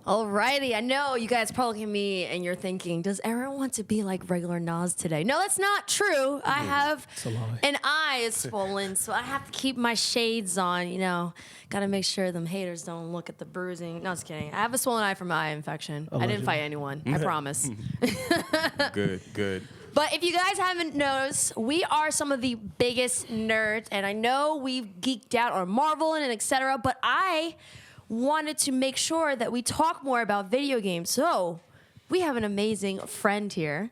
Alrighty, I know you guys probably looking at me and you're thinking, does Erin want to be like regular Nas today? No, that's not true. I have an eye is swollen, so I have to keep my shades on, Got to make sure them haters don't look at the bruising. No, just kidding. I have a swollen eye from my eye infection. I didn't fight anyone. I promise. Good. But if you guys haven't noticed, we are some of the biggest nerds, and I know we've geeked out on Marvel and etc., but I wanted to make sure that we talk more about video games. So we have an amazing friend here.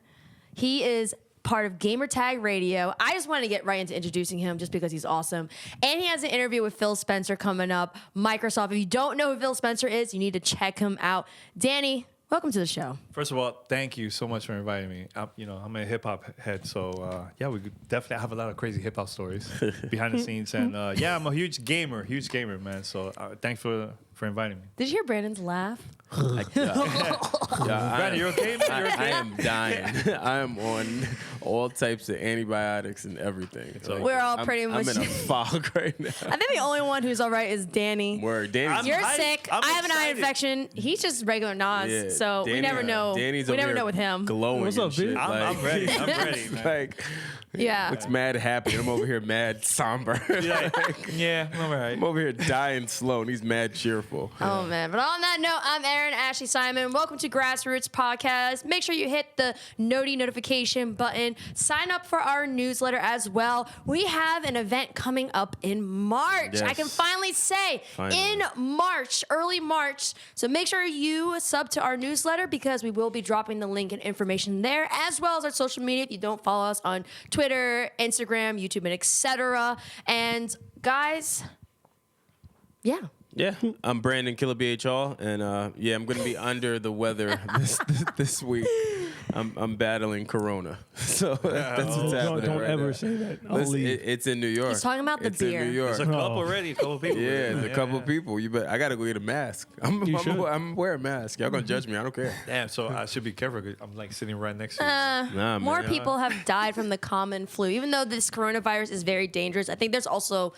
He is part of Gamertag Radio. I just wanted to get right into introducing him just because he's awesome. And he has an interview with Phil Spencer coming up. Microsoft. If you don't know who Phil Spencer is, you need to check him out. Danny, welcome to the show. First of all, thank you so much for inviting me. I'm a hip hop head, so we definitely have a lot of crazy hip hop stories behind the scenes. And I'm a huge gamer, man. So thanks for inviting me. Did you hear Brandon's laugh? Brandon, you okay? I am dying. I am on all types of antibiotics and everything. So we're all pretty much. I'm in a fog right now. I think the only one who's all right is Danny. Word, Danny. You're sick. I have an eye infection. He's just regular Nas, so we never know. Danny's we never know with him. Glowing. What's up, dude? I'm ready. I'm ready, man. Looks mad happy. I'm over here mad somber. I'm all right. I'm over here dying slow, and he's mad cheerful. Oh, man. But on that note, I'm Erin Ashley Simon. Welcome to Grassroots Podcast. Make sure you hit the notification button. Sign up for our newsletter as well. We have an event coming up in March. Yes. I can finally say in March, early March. So make sure you sub to our newsletter because we will be dropping the link and information there, as well as our social media if you don't follow us on Twitter, Instagram, YouTube, and etc. And guys, Yeah, I'm Brandon Killabh, and I'm going to be under the weather this week. I'm battling Corona, so that's what's happening. Don't right ever now. say that. It's in New York. He's talking about the beer. In New York. There's a couple already, a couple people. Yeah, there's a couple people. I got to go get a mask. I'm wearing a mask. Y'all gonna judge me? I don't care. Damn, so I should be careful. I'm like sitting right next to you. More people have died from the common flu. Even though this coronavirus is very dangerous, I think there's also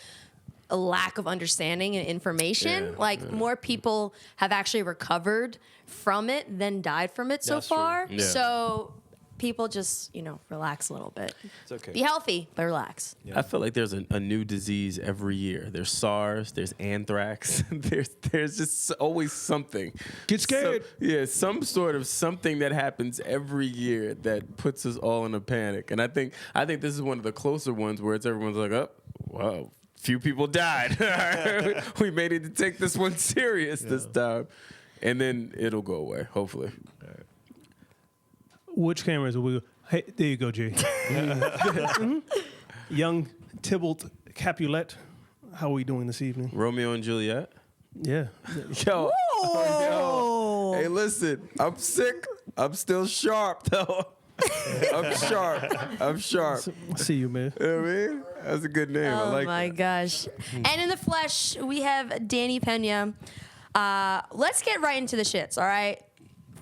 a lack of understanding and information. More people have actually recovered from it than died from it so far. Yeah. So people just, relax a little bit. It's okay. Be healthy, but relax. I feel like there's a new disease every year. There's SARS, there's anthrax, there's just always something. Get scared. Some sort of something that happens every year that puts us all in a panic. And I think this is one of the closer ones where everyone's like, oh, wow, few people died. We made it to take this one serious this time. And then it'll go away, hopefully. Which cameras will we? Hey, there you go, G. Young Tybalt Capulet. How are we doing this evening? Romeo and Juliet. Yeah. Yo. Hey, listen. I'm sick. I'm still sharp, though. I'm sharp. I see you, man. You know what I mean? That's a good name. I Oh like my that. gosh. And in the flesh, we have Danny Pena. Let's get right into the shits, all right?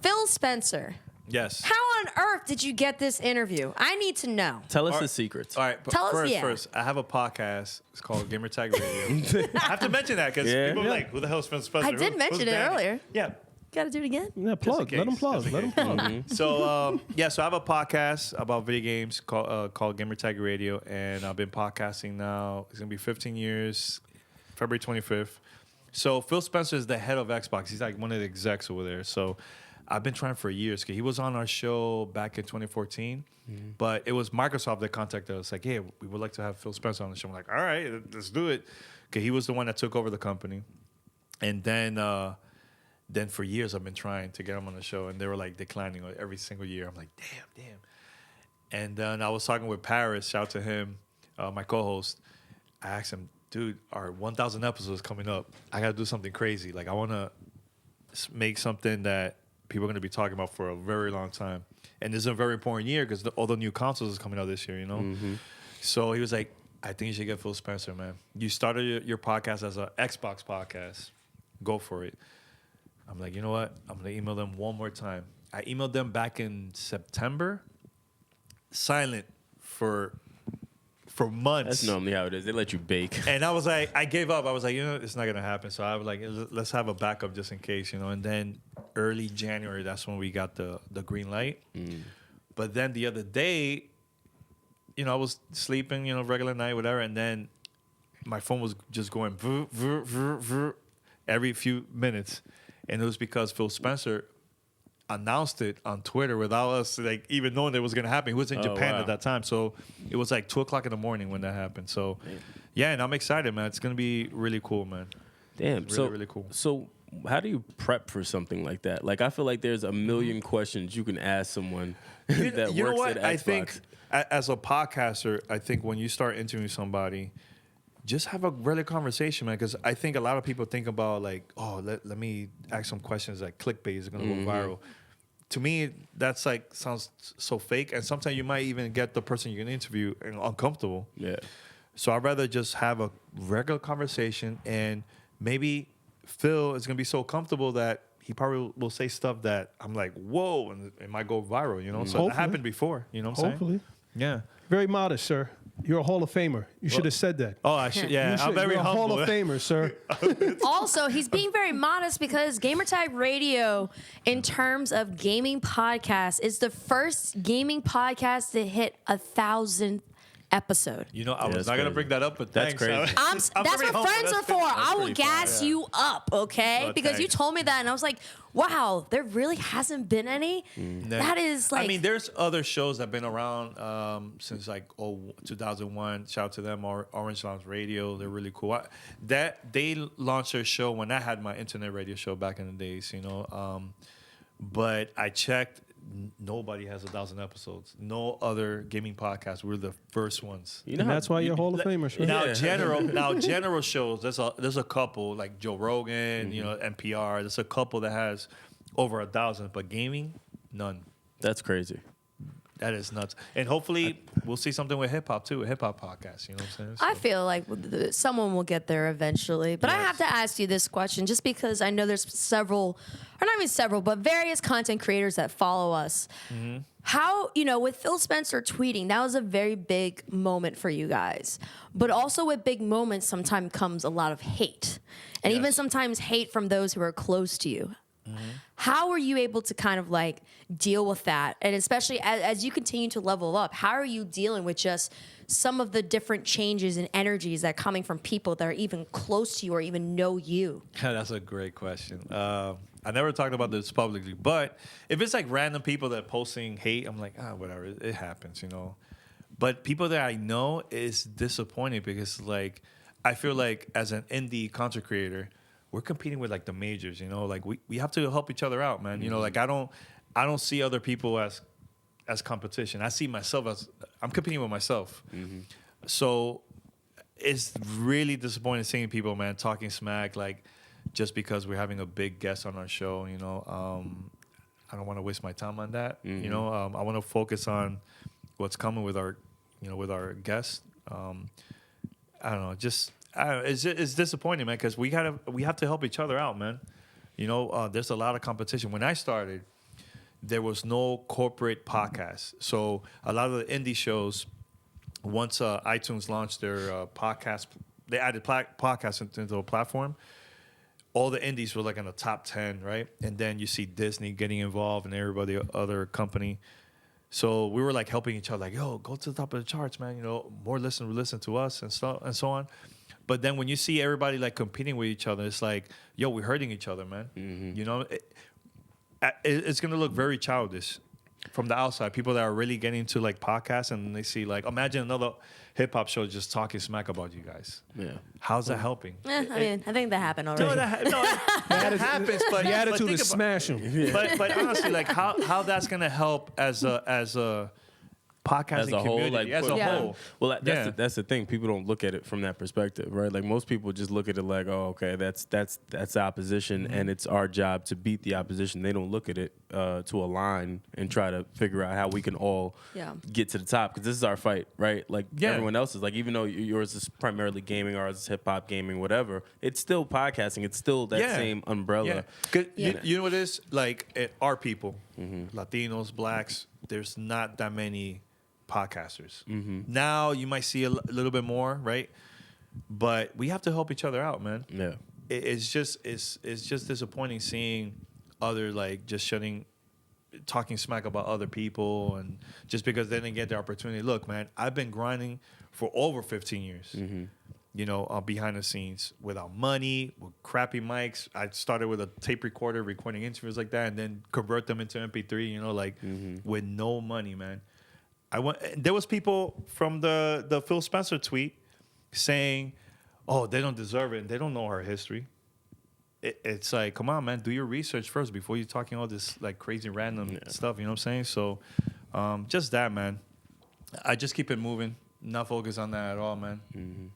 Phil Spencer. Yes. How on earth did you get this interview? I need to know. Tell us the secrets. All right. Tell us, First, I have a podcast. It's called Gamertag Radio. I have to mention that because people are like, who the hell is Spencer? I did mention it earlier. Yeah. Got to do it again? Yeah, plug. Let them plug. Let them plug. So I have a podcast about video games called Gamertag Radio, and I've been podcasting now. It's gonna be 15 years, February 25th. So Phil Spencer is the head of Xbox. He's like one of the execs over there. So I've been trying for years. He was on our show back in 2014, but it was Microsoft that contacted us. Like, hey, we would like to have Phil Spencer on the show. I'm like, all right, let's do it. Okay, he was the one that took over the company, and then for years I've been trying to get him on the show, and they were like declining every single year. I'm like, damn. And then I was talking with Paris, shout out to him, my co-host. I asked him, dude, our 1,000 episodes coming up. I got to do something crazy. Like, I want to make something that people are going to be talking about for a very long time. And this is a very important year because all the new consoles is coming out this year, So he was like, I think you should get Phil Spencer, man. You started your podcast as an Xbox podcast. Go for it. I'm like, you know what? I'm going to email them one more time. I emailed them back in September. Silent for months. That's normally how it is. They let you bake. And I was like, I gave up. I was like, it's not going to happen. So I was like, let's have a backup just in case, And then early January. That's when we got the green light. But then the other day, I was sleeping, regular night, whatever, and then my phone was just going every few minutes, and it was because Phil Spencer announced it on Twitter without us like even knowing that it was going to happen. He was in Japan at that time, so it was like 2:00 in the morning when that happened. So, yeah, and I'm excited, man. It's going to be really cool, man. Damn, it's really, really cool. So, how do you prep for something like that? Like, I feel like there's a million questions you can ask someone that you know works what? at Xbox. I think as a podcaster, I think when you start interviewing somebody, just have a regular conversation, man. Because I think a lot of people think about like, oh, let me ask some questions like clickbait is going to go viral. To me, that's like sounds so fake, and sometimes you might even get the person you're going to interview uncomfortable. Yeah. So I'd rather just have a regular conversation, and maybe Phil is going to be so comfortable that he probably will say stuff that I'm like, whoa, and it might go viral, So Hopefully. that happened before, you know what I'm saying? Hopefully. Yeah. Very modest, sir. You're a Hall of Famer. You should have said that. Oh, I should. Yeah, You should- I'm very You're a humble. Hall of Famer, sir. Also, he's being very modest because Gamertag Radio, in terms of gaming podcasts, is the first gaming podcast to hit 1,000 episode. I was that's not going to crazy. bring that up, but That's thanks. crazy. That's very what humble. friends are That's for. I will pretty gas fun. you up, okay? Oh, because you thanks. told me that, and I was like, wow, there really hasn't been any. That is like. I mean, there's other shows that have been around since like 2001. Shout out to them, Orange Lounge Radio. They're really cool. They launched their show when I had my internet radio show back in the days, But I checked. Nobody has 1,000 episodes. No other gaming podcast. We're the first ones. You know And how- that's why you're a Hall of Famer, sir. Now Yeah. general shows. There's a couple like Joe Rogan, NPR. There's a couple that has over 1,000, but gaming, none. That's crazy. That is nuts. And hopefully we'll see something with hip hop too, a hip hop podcast. You know what I'm saying? I feel like someone will get there eventually. But I Yes. have to ask you this question just because I know there's several, or not even several, but various content creators that follow us. How, with Phil Spencer tweeting, that was a very big moment for you guys. But also with big moments, sometimes comes a lot of hate. And even Yes. sometimes hate from those who are close to you. How are you able to kind of like deal with that? And especially as you continue to level up, how are you dealing with just some of the different changes and energies that are coming from people that are even close to you or even know you? That's a great question. I never talked about this publicly, but if it's like random people that are posting hate, I'm like, whatever, it happens, But people that I know is disappointing because like I feel like as an indie content creator, we're competing with like the majors, like we have to help each other out, man. Like I don't see other people as competition. I see myself as I'm competing with myself. So it's really disappointing seeing people, man, talking smack like just because we're having a big guest on our show, I don't want to waste my time on that. I want to focus on what's coming with our guests. I don't know, it's disappointing, man, because we have to help each other out, man. There's a lot of competition. When I started, there was no corporate podcast, so a lot of the indie shows, once iTunes launched their podcast, they added podcasts into the platform. All the indies were like in the top 10, right? And then you see Disney getting involved and everybody other company. So we were like helping each other, like, yo, go to the top of the charts, man. More listeners listen to us and so on. But then when you see everybody like competing with each other, it's like, yo, we're hurting each other, man. It's gonna look very childish from the outside. People that are really getting into like podcasts and they see like, imagine another hip hop show just talking smack about you guys. Yeah. How's that helping? I mean, I think that happened already. That happens, but The attitude think is about- smash 'em. But honestly, like how that's gonna help as a podcasting As a whole, community, like as a Yeah. whole. Well, that's Yeah. the thing. People don't look at it from that perspective, right? Like most people just look at it like, oh, okay, that's the opposition, and it's our job to beat the opposition. They don't look at it to align and try to figure out how we can all get to the top, because this is our fight, right? Like everyone else is like, even though yours is primarily gaming, ours is hip hop gaming, whatever. It's still podcasting. It's still that same umbrella. Yeah. 'Cause Yeah. You know what it is? Like our people, Latinos, blacks, there's not that many podcasters. Now you might see a little bit more, right? But we have to help each other out, man. Yeah. It's just disappointing seeing other like just talking smack about other people, and just because they didn't get the opportunity. Look, man, I've been grinding for over 15 years. You know, behind the scenes, without money, with crappy mics. I started with a tape recorder, recording interviews like that, and then convert them into MP3. You know, like with no money, man. There was people from the Phil Spencer tweet saying, "Oh, they don't deserve it, and they don't know our history." It's like, come on, man, do your research first before you're talking all this like crazy random stuff. You know what I'm saying? So, just that, man. I just keep it moving. Not focus on that at all, man.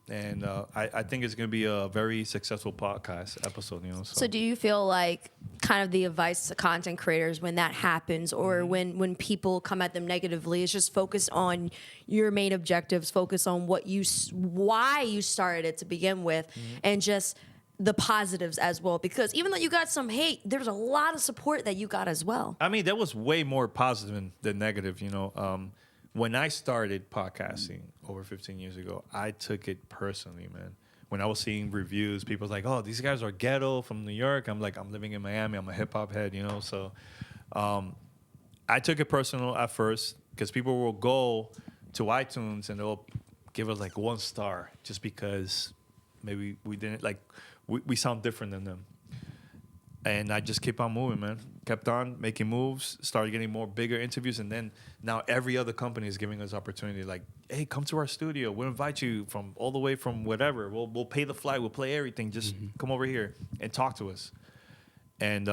And I think it's going to be a very successful podcast episode, you know. So do you feel like kind of the advice to content creators when that happens, or when people come at them negatively, is just focus on your main objectives, focus on why you started it to begin with, and just the positives as well? Because even though you got some hate, there's a lot of support that you got as well. I mean, there was way more positive than negative, you know. When I started podcasting over 15 years ago, I took it personally, man. When I was seeing reviews, people was like, "Oh, these guys are ghetto from New York." I'm like, I'm living in Miami. I'm a hip hop head, you know. So I took it personal at first, because people will go to iTunes and they'll give us like 1 star just because maybe we didn't like we sound different than them. And I just kept on moving, man. Kept on making moves, started getting more bigger interviews, and then now every other company is giving us opportunity. Like, hey, come to our studio. We'll invite you from all the way from whatever. We'll pay the flight. We'll play everything. Just come over here and talk to us. And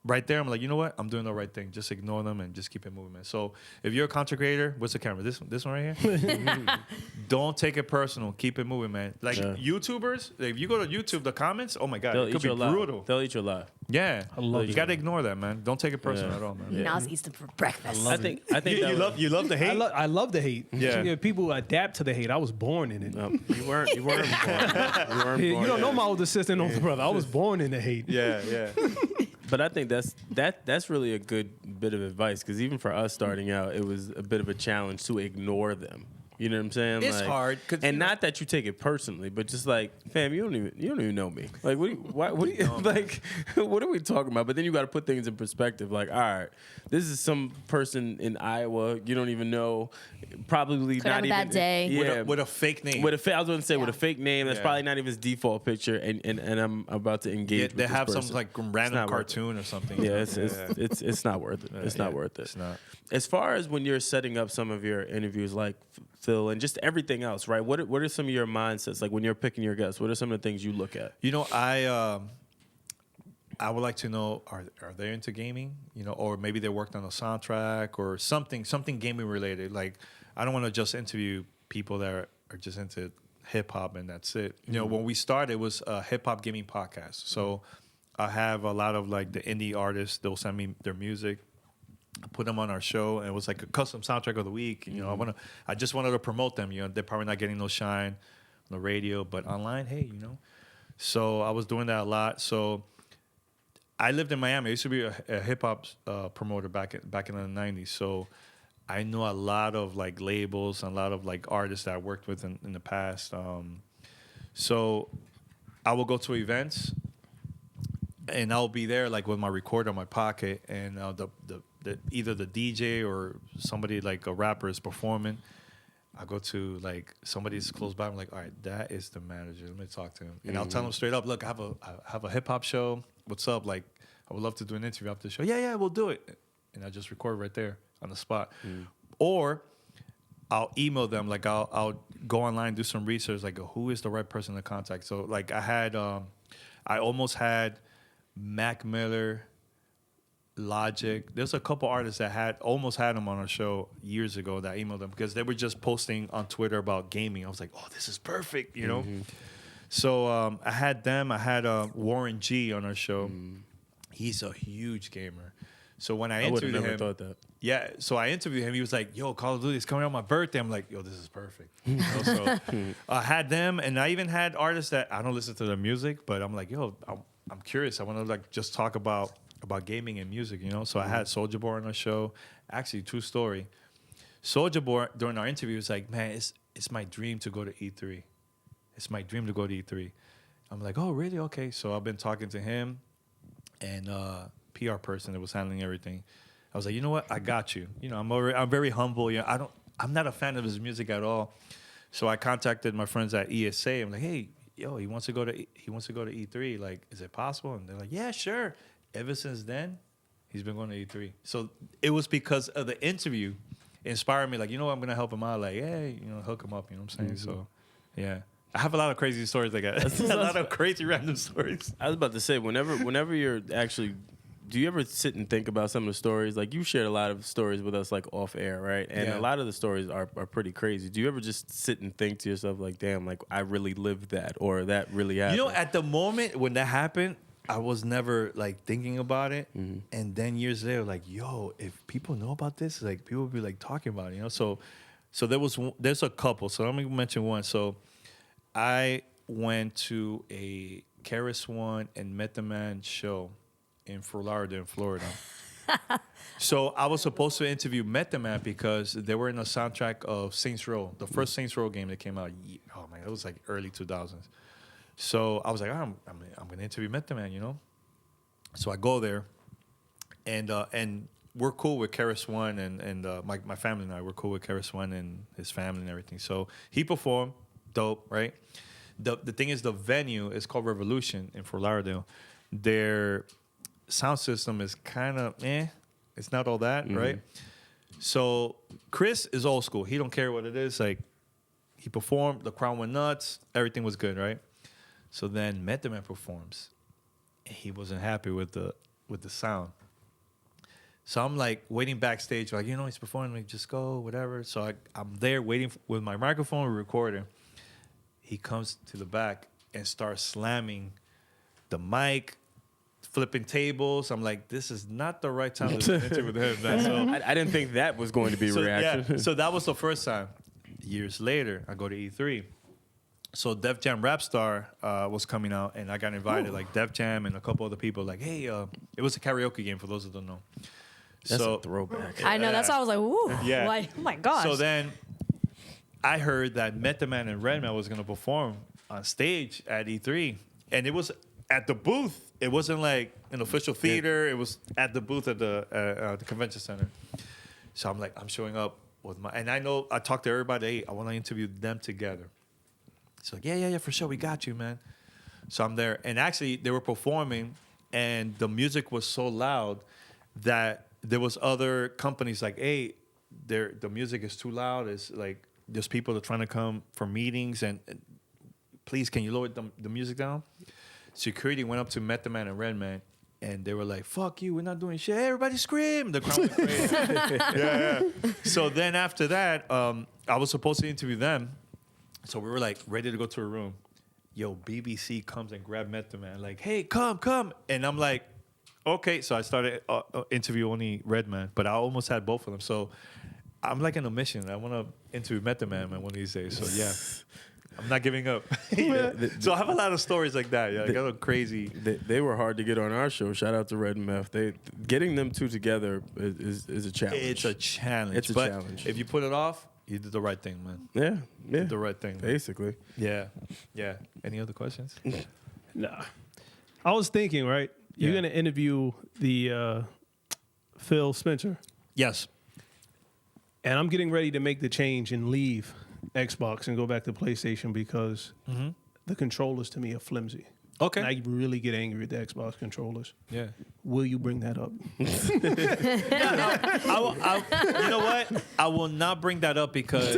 right there, I'm like, you know what? I'm doing the right thing. Just ignore them and just keep it moving, man. So if you're a content creator, what's the camera? This one right here? Don't take it personal. Keep it moving, man. Like YouTubers, if you go to YouTube, the comments, oh my God, it could be brutal. They'll eat you alive. Yeah. love You got to ignore that, man. Don't take it personal at all, man. Now it's Easter for breakfast. I think You love the hate? I love the hate. Yeah. People adapt to the hate. I was born in it. you weren't born. You don't know my older sister and older brother. I was born in the hate. Yeah. But I think that's really a good bit of advice, because even for us starting out, it was a bit of a challenge to ignore them. You know what I'm saying? It's hard, and not that you take it personally, but just like, fam, you don't even know me. Like, what are we talking about? But then you got to put things in perspective. Like, all right, this is some person in Iowa you don't even know, probably Could not have a even bad day. Yeah, With a fake name. I was going to say with a fake name. That's Yeah. probably not even his default picture, and I'm about to engage. They with have this some person. like random cartoon or something. Yeah, it's not worth it. It's not worth it. It's not. As far as when you're setting up some of your interviews, like Phil, and just everything else, right? What are some of your mindsets? Like when you're picking your guests, what are some of the things you look at? You know, I would like to know, are they into gaming? You know, or maybe they worked on a soundtrack or something gaming related. Like, I don't want to just interview people that are just into hip hop and that's it. You know, when we started, it was a hip hop gaming podcast. So I have a lot of like the indie artists. They'll send me their music. I put them on our show, and it was like a custom soundtrack of the week. You know, I just wanted to promote them. You know, they're probably not getting no shine on the radio, but online, hey, you know. So I was doing that a lot. So I lived in Miami. I used to be a hip hop promoter back in the 90s. So I know a lot of like labels and a lot of like artists that I worked with in the past. So I will go to events, and I'll be there like with my recorder in my pocket, and either the DJ or somebody like a rapper is performing. I go to like somebody's close by. I'm like, all right, that is the manager. Let me talk to him, and I'll tell him straight up, look, I have a hip hop show. What's up? Like, I would love to do an interview after the show. Yeah, we'll do it. And I just record right there on the spot. Or I'll email them. Like I'll go online, do some research. Like, who is the right person to contact? So like I almost had Mac Miller, Logic. There's a couple artists that almost had them on our show years ago that I emailed them because they were just posting on Twitter about gaming. I was like, oh, this is perfect, you know? So I had them. I had Warren G on our show. He's a huge gamer. So when I interviewed him, never thought that. Yeah, so I interviewed him. He was like, yo, Call of Duty is coming out on my birthday. I'm like, yo, this is perfect. You know, so I had them, and I even had artists that I don't listen to their music, but I'm like, yo, I'm curious. I want to like just talk about gaming and music, you know? So I had Soulja Boy on our show. Actually, true story. Soulja Boy, during our interview, was like, man, it's my dream to go to E3. It's my dream to go to E3. I'm like, oh, really? Okay. So I've been talking to him, and PR person that was handling everything. I was like, you know what? I got you. You know, I'm very humble. You know, I'm not a fan of his music at all. So I contacted my friends at ESA. I'm like, hey, yo, he wants to go to E3. Like, is it possible? And they're like, yeah, sure. Ever since then, he's been going to E3. So it was because of the interview inspired me. Like, you know what? I'm gonna help him out. Like, hey, you know, hook him up. You know what I'm saying? So, yeah. I have a lot of crazy stories like that. A lot of crazy random stories. I was about to say, whenever you're actually, do you ever sit and think about some of the stories? Like, you shared a lot of stories with us, like, off air, right? And a lot of the stories are pretty crazy. Do you ever just sit and think to yourself, like, damn, like, I really lived that, or that really happened? You know, at the moment when that happened, I was never, like, thinking about it. Mm-hmm. And then years later, like, yo, if people know about this, like, people will be, like, talking about it, you know? So there's a couple. So let me mention one. So I went to a Keras One and Method Man show in Fort Lauderdale, Florida. So I was supposed to interview Method Man because they were in the soundtrack of Saints Row, the first Saints Row game that came out. Oh man, it was like early 2000s. So I was like, I'm gonna interview Method Man, you know. So I go there, and we're cool with Keras One and my family and I. We're cool with Keras One and his family and everything. So he performed, dope, right? The thing is, the venue is called Revolution in Fort Lauderdale. Their sound system is kind of it's not all that, right? So Chris is old school. He don't care what it is. Like, he performed, the crowd went nuts, everything was good, right? So then Method Man performs, and he wasn't happy with the sound. So I'm like waiting backstage, like, you know, he's performing, like, just go, whatever. So I'm there waiting with my microphone and recorder. He comes to the back and starts slamming the mic, flipping tables. I'm like, this is not the right time to interview with him. Man. So I didn't think that was going to be a reaction. yeah, so that was the first time. Years later, I go to E3. So Def Jam Rap Star was coming out, and I got invited, like Def Jam and a couple other people. Like, hey, it was a karaoke game for those who don't know. That's so a throwback. I know. That's why I was like, ooh. Yeah. Like, oh my gosh. So then I heard that Method Man and Redman was going to perform on stage at E3. And it was at the booth. It wasn't like an official theater. It was at the booth at the convention center. So I'm like, I'm showing up with my... And I know, I talked to everybody. Hey, I want to interview them together. So like, yeah, for sure. We got you, man. So I'm there. And actually, they were performing, and the music was so loud that there was other companies like, hey, the music is too loud. It's like, there's people that are trying to come for meetings, and please, can you lower the music down? Security went up to Method Man and Redman, and they were like, fuck you, we're not doing shit. Everybody scream. The crowd went crazy. yeah. So then after that, I was supposed to interview them. So we were like ready to go to a room. Yo, BBC comes and grabbed Method Man, like, hey, come. And I'm like, okay. So I started interview only Redman, but I almost had both of them. So I'm like on a mission. I want to interview Method Man one of these days. So yeah, I'm not giving up. So I have a lot of stories like that. Yeah, I got a crazy. They were hard to get on our show. Shout out to Red and Meth. Getting them two together is a challenge. It's a challenge. It's a but challenge. If you put it off, you did the right thing, man. Yeah. You did the right thing. Man. Basically. Yeah. Any other questions? Nah. I was thinking, right? You're Yeah. going to interview the Phil Spencer, Yes. and I'm getting ready to make the change and leave Xbox and go back to PlayStation because the controllers to me are flimsy. Okay. And I really get angry at the Xbox controllers. Yeah. Will you bring that up? You know what? I will not bring that up because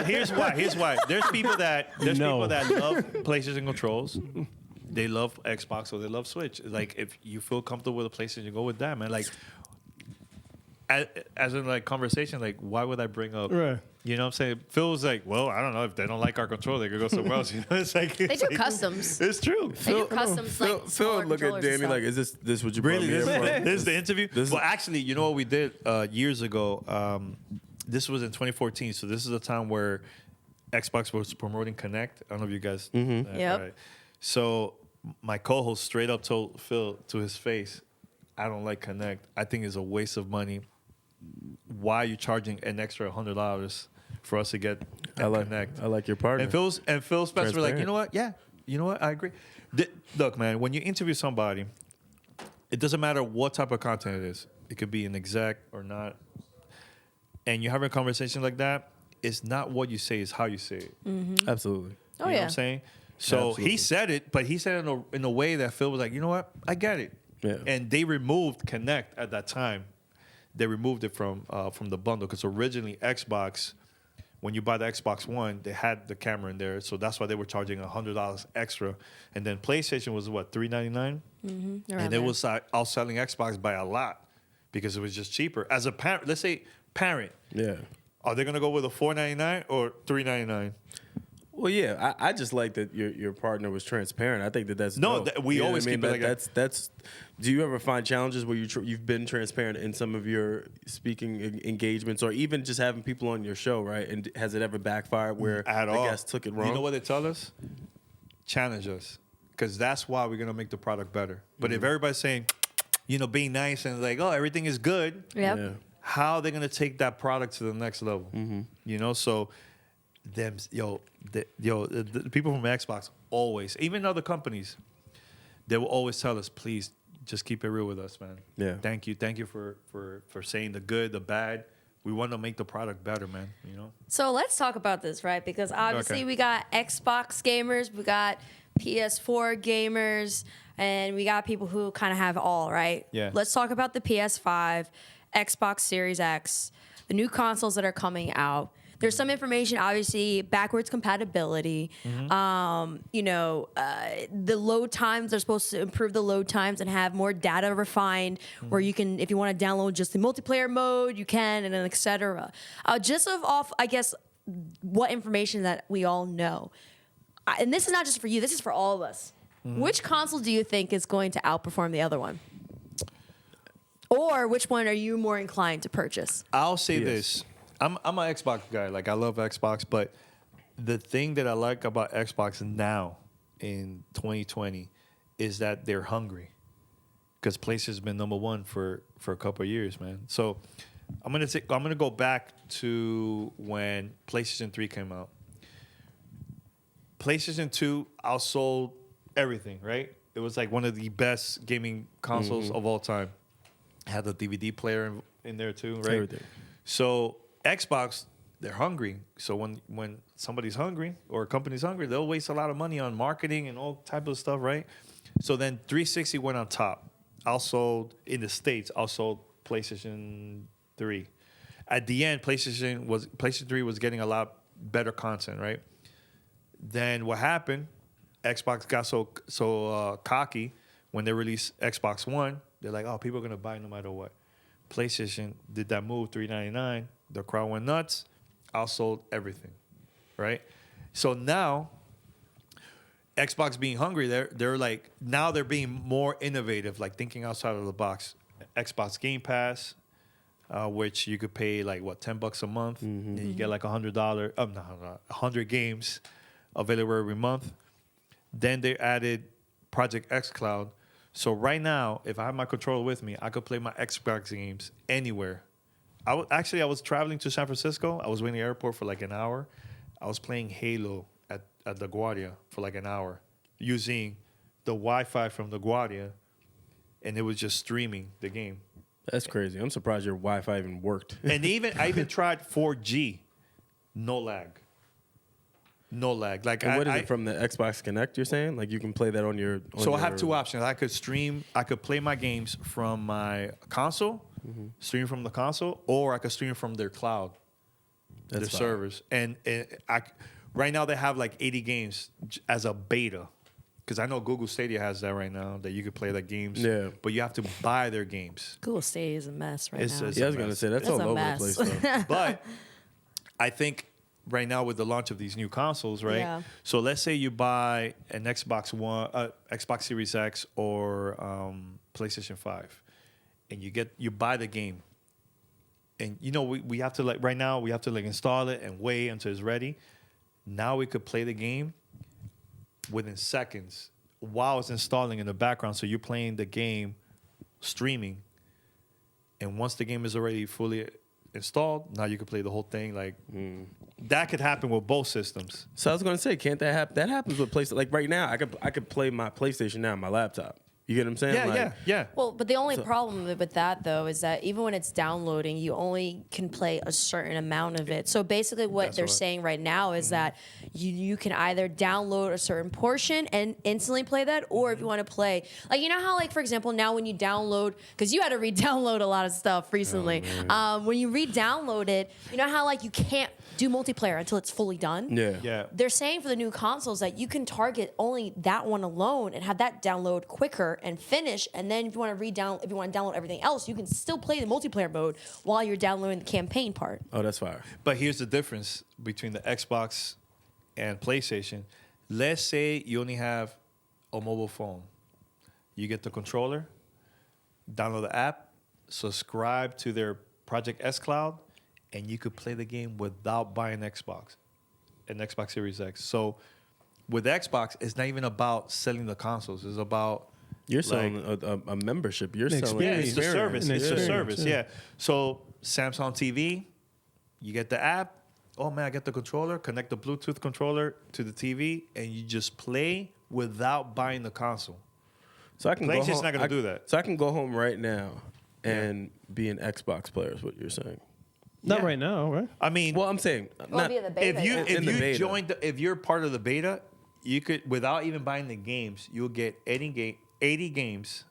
here's why. There's people that love PlayStation controls. They love Xbox or they love Switch. Like, if you feel comfortable with a PlayStation, you go with that, man. Like, as in like conversation, like, why would I bring up? Right. You know what I'm saying? Phil was like, well, I don't know, if they don't like our controller, they could go somewhere else. You know, it's like They do customs. It's true. They do customs. Phil Like, would smaller look at controllers and Danny like, stuff. is this what you Really? brought me here for? This is the interview? This is- Well, actually, you know what we did years ago? This was in 2014. So this is a time where Xbox was promoting Kinect. I don't know if you guys... Yep. Right. So my co-host straight up told Phil to his face, I don't like Kinect. I think it's a waste of money. Why are you charging an extra $100 for us to get Kinect? I like your partner. And Phil Spencer were like, Transparent. you know what? Yeah, you know what? I agree. Look, man, when you interview somebody, it doesn't matter what type of content it is. It could be an exec or not. And you're having a conversation like that, it's not what you say, it's how you say it. Absolutely. Oh, You know yeah. what I'm saying? So Absolutely. he said it, but he said it in a way that Phil was like, you know what? I get it. Yeah. And they removed Kinect at that time. They removed it from the bundle because originally Xbox, when you buy the Xbox One, they had the camera in there, so that's why they were charging $100 extra. And then PlayStation was what, $399, and it was outselling Xbox by a lot because it was just cheaper. As a parent, let's say parent, Yeah. are they gonna go with a $499 or $399? Well, yeah, I just like that your partner was transparent. I think that's No, dope. we You know always what I mean? keep it like that's. Do you ever find challenges where you've been transparent in some of your speaking engagements, or even just having people on your show, right? And has it ever backfired where At the all. guest took it wrong? You know what they tell us? Challenge us, because that's why we're gonna make the product better. But if everybody's saying, being nice and like, oh, everything is good, Yep. Yeah. how are they gonna take that product to the next level? So the people from Xbox always, even other companies, they will always tell us, please just keep it real with us, man. Yeah. Thank you for saying the good, the bad. We want to make the product better, man. So let's talk about this, right? Because obviously Okay. we got Xbox gamers, we got PS4 gamers, and we got people who kind of have all, right? Yeah. Let's talk about the PS5, Xbox Series X, the new consoles that are coming out. There's some information, obviously, backwards compatibility. The load times, they're supposed to improve the load times and have more data refined where you can, if you want to download just the multiplayer mode, you can, and then et cetera. Just off, I guess, what information that we all know. And this is not just for you, this is for all of us. Which console do you think is going to outperform the other one? Or which one are you more inclined to purchase? I'll say Yes. this. I'm an Xbox guy. Like, I love Xbox, but the thing that I like about Xbox now in 2020 is that they're hungry, because PlayStation's been number one for a couple of years, man. So I'm gonna go back to when PlayStation 3 came out. PlayStation 2 outsold everything, right? It was like one of the best gaming consoles of all time. It had the DVD player in there too, right? Everything. So Xbox, they're hungry. So when somebody's hungry or a company's hungry, they'll waste a lot of money on marketing and all type of stuff, right? So then 360 went on top. Outsold in the States, outsold PlayStation 3. At the end, PlayStation 3 was getting a lot better content, right? Then what happened? Xbox got so cocky when they released Xbox One. They're like, oh, people are gonna buy no matter what. PlayStation did that move, $399. The crowd went nuts, outsold everything, right? So now, Xbox being hungry, they're like, now they're being more innovative, like thinking outside of the box. Xbox Game Pass, which you could pay like what, $10 a month, and you get like $100, 100 games available every month. Then they added Project X Cloud. So right now, if I have my controller with me, I could play my Xbox games anywhere. I was traveling to San Francisco. I was waiting at the airport for like an hour. I was playing Halo at LaGuardia for like an hour using the Wi-Fi from LaGuardia, and it was just streaming the game. That's crazy. I'm surprised your Wi-Fi even worked. And I even tried 4G, no lag. No lag. Like, And what is it from the Xbox Kinect? You're saying like you can play that on your. So I have two options. I could play my games from my console, stream from the console, or I could stream from their cloud, their That's fine. servers. And right now they have like 80 games as a beta, because I know Google Stadia has that right now, that you could play their games. Yeah. But you have to buy their games. Google Stadia is a mess right It's now. a- Yeah, I was gonna say that's It's all a over mess. the place. Though. But I think right now with the launch of these new consoles, right? Yeah. So let's say you buy an Xbox One, Xbox Series X, or PlayStation 5, and you buy the game, and we have to right now we have to install it and wait until it's ready. Now we could play the game within seconds while it's installing in the background. So you're playing the game, streaming, and once the game is already fully installed, now you can play the whole thing. Like that could happen with both systems. So I was gonna say, can't that happen? That happens with PlayStation. Like right now, I could play my PlayStation now on my laptop. You get what I'm saying? Yeah. Well, but the only problem with that, though, is that even when it's downloading, you only can play a certain amount of it. So basically what they're saying right now is that you can either download a certain portion and instantly play that, or if you want to play, like, you know how, like, for example, now when you download, because you had to re-download a lot of stuff recently. When you re-download it, you know how, like, you can't do multiplayer until it's fully done? Yeah. They're saying for the new consoles that you can target only that one alone and have that download quicker and finish. And then if you want to download everything else, you can still play the multiplayer mode while you're downloading the campaign part. Oh, that's fire. But here's the difference between the Xbox and PlayStation. Let's say you only have a mobile phone. You get the controller, download the app, subscribe to their Project S Cloud, and you could play the game without buying an Xbox Series X. So with Xbox, it's not even about selling the consoles. It's about You're selling a membership. You're selling it's the service. It's the service. Yeah. Yeah. So Samsung TV, you get the app. Oh man, I get the controller. Connect the Bluetooth controller to the TV, and you just play without buying the console. So I can go PlayStation's home. not gonna do that. So I can go home right now and be an Xbox player. Is what you're saying? Not Yeah. right now, right? I mean, Well, I'm saying Well, not. via the beta, if you yeah. In the if you beta. joined, if you're part of the beta, you could, without even buying the games, you'll get 80 games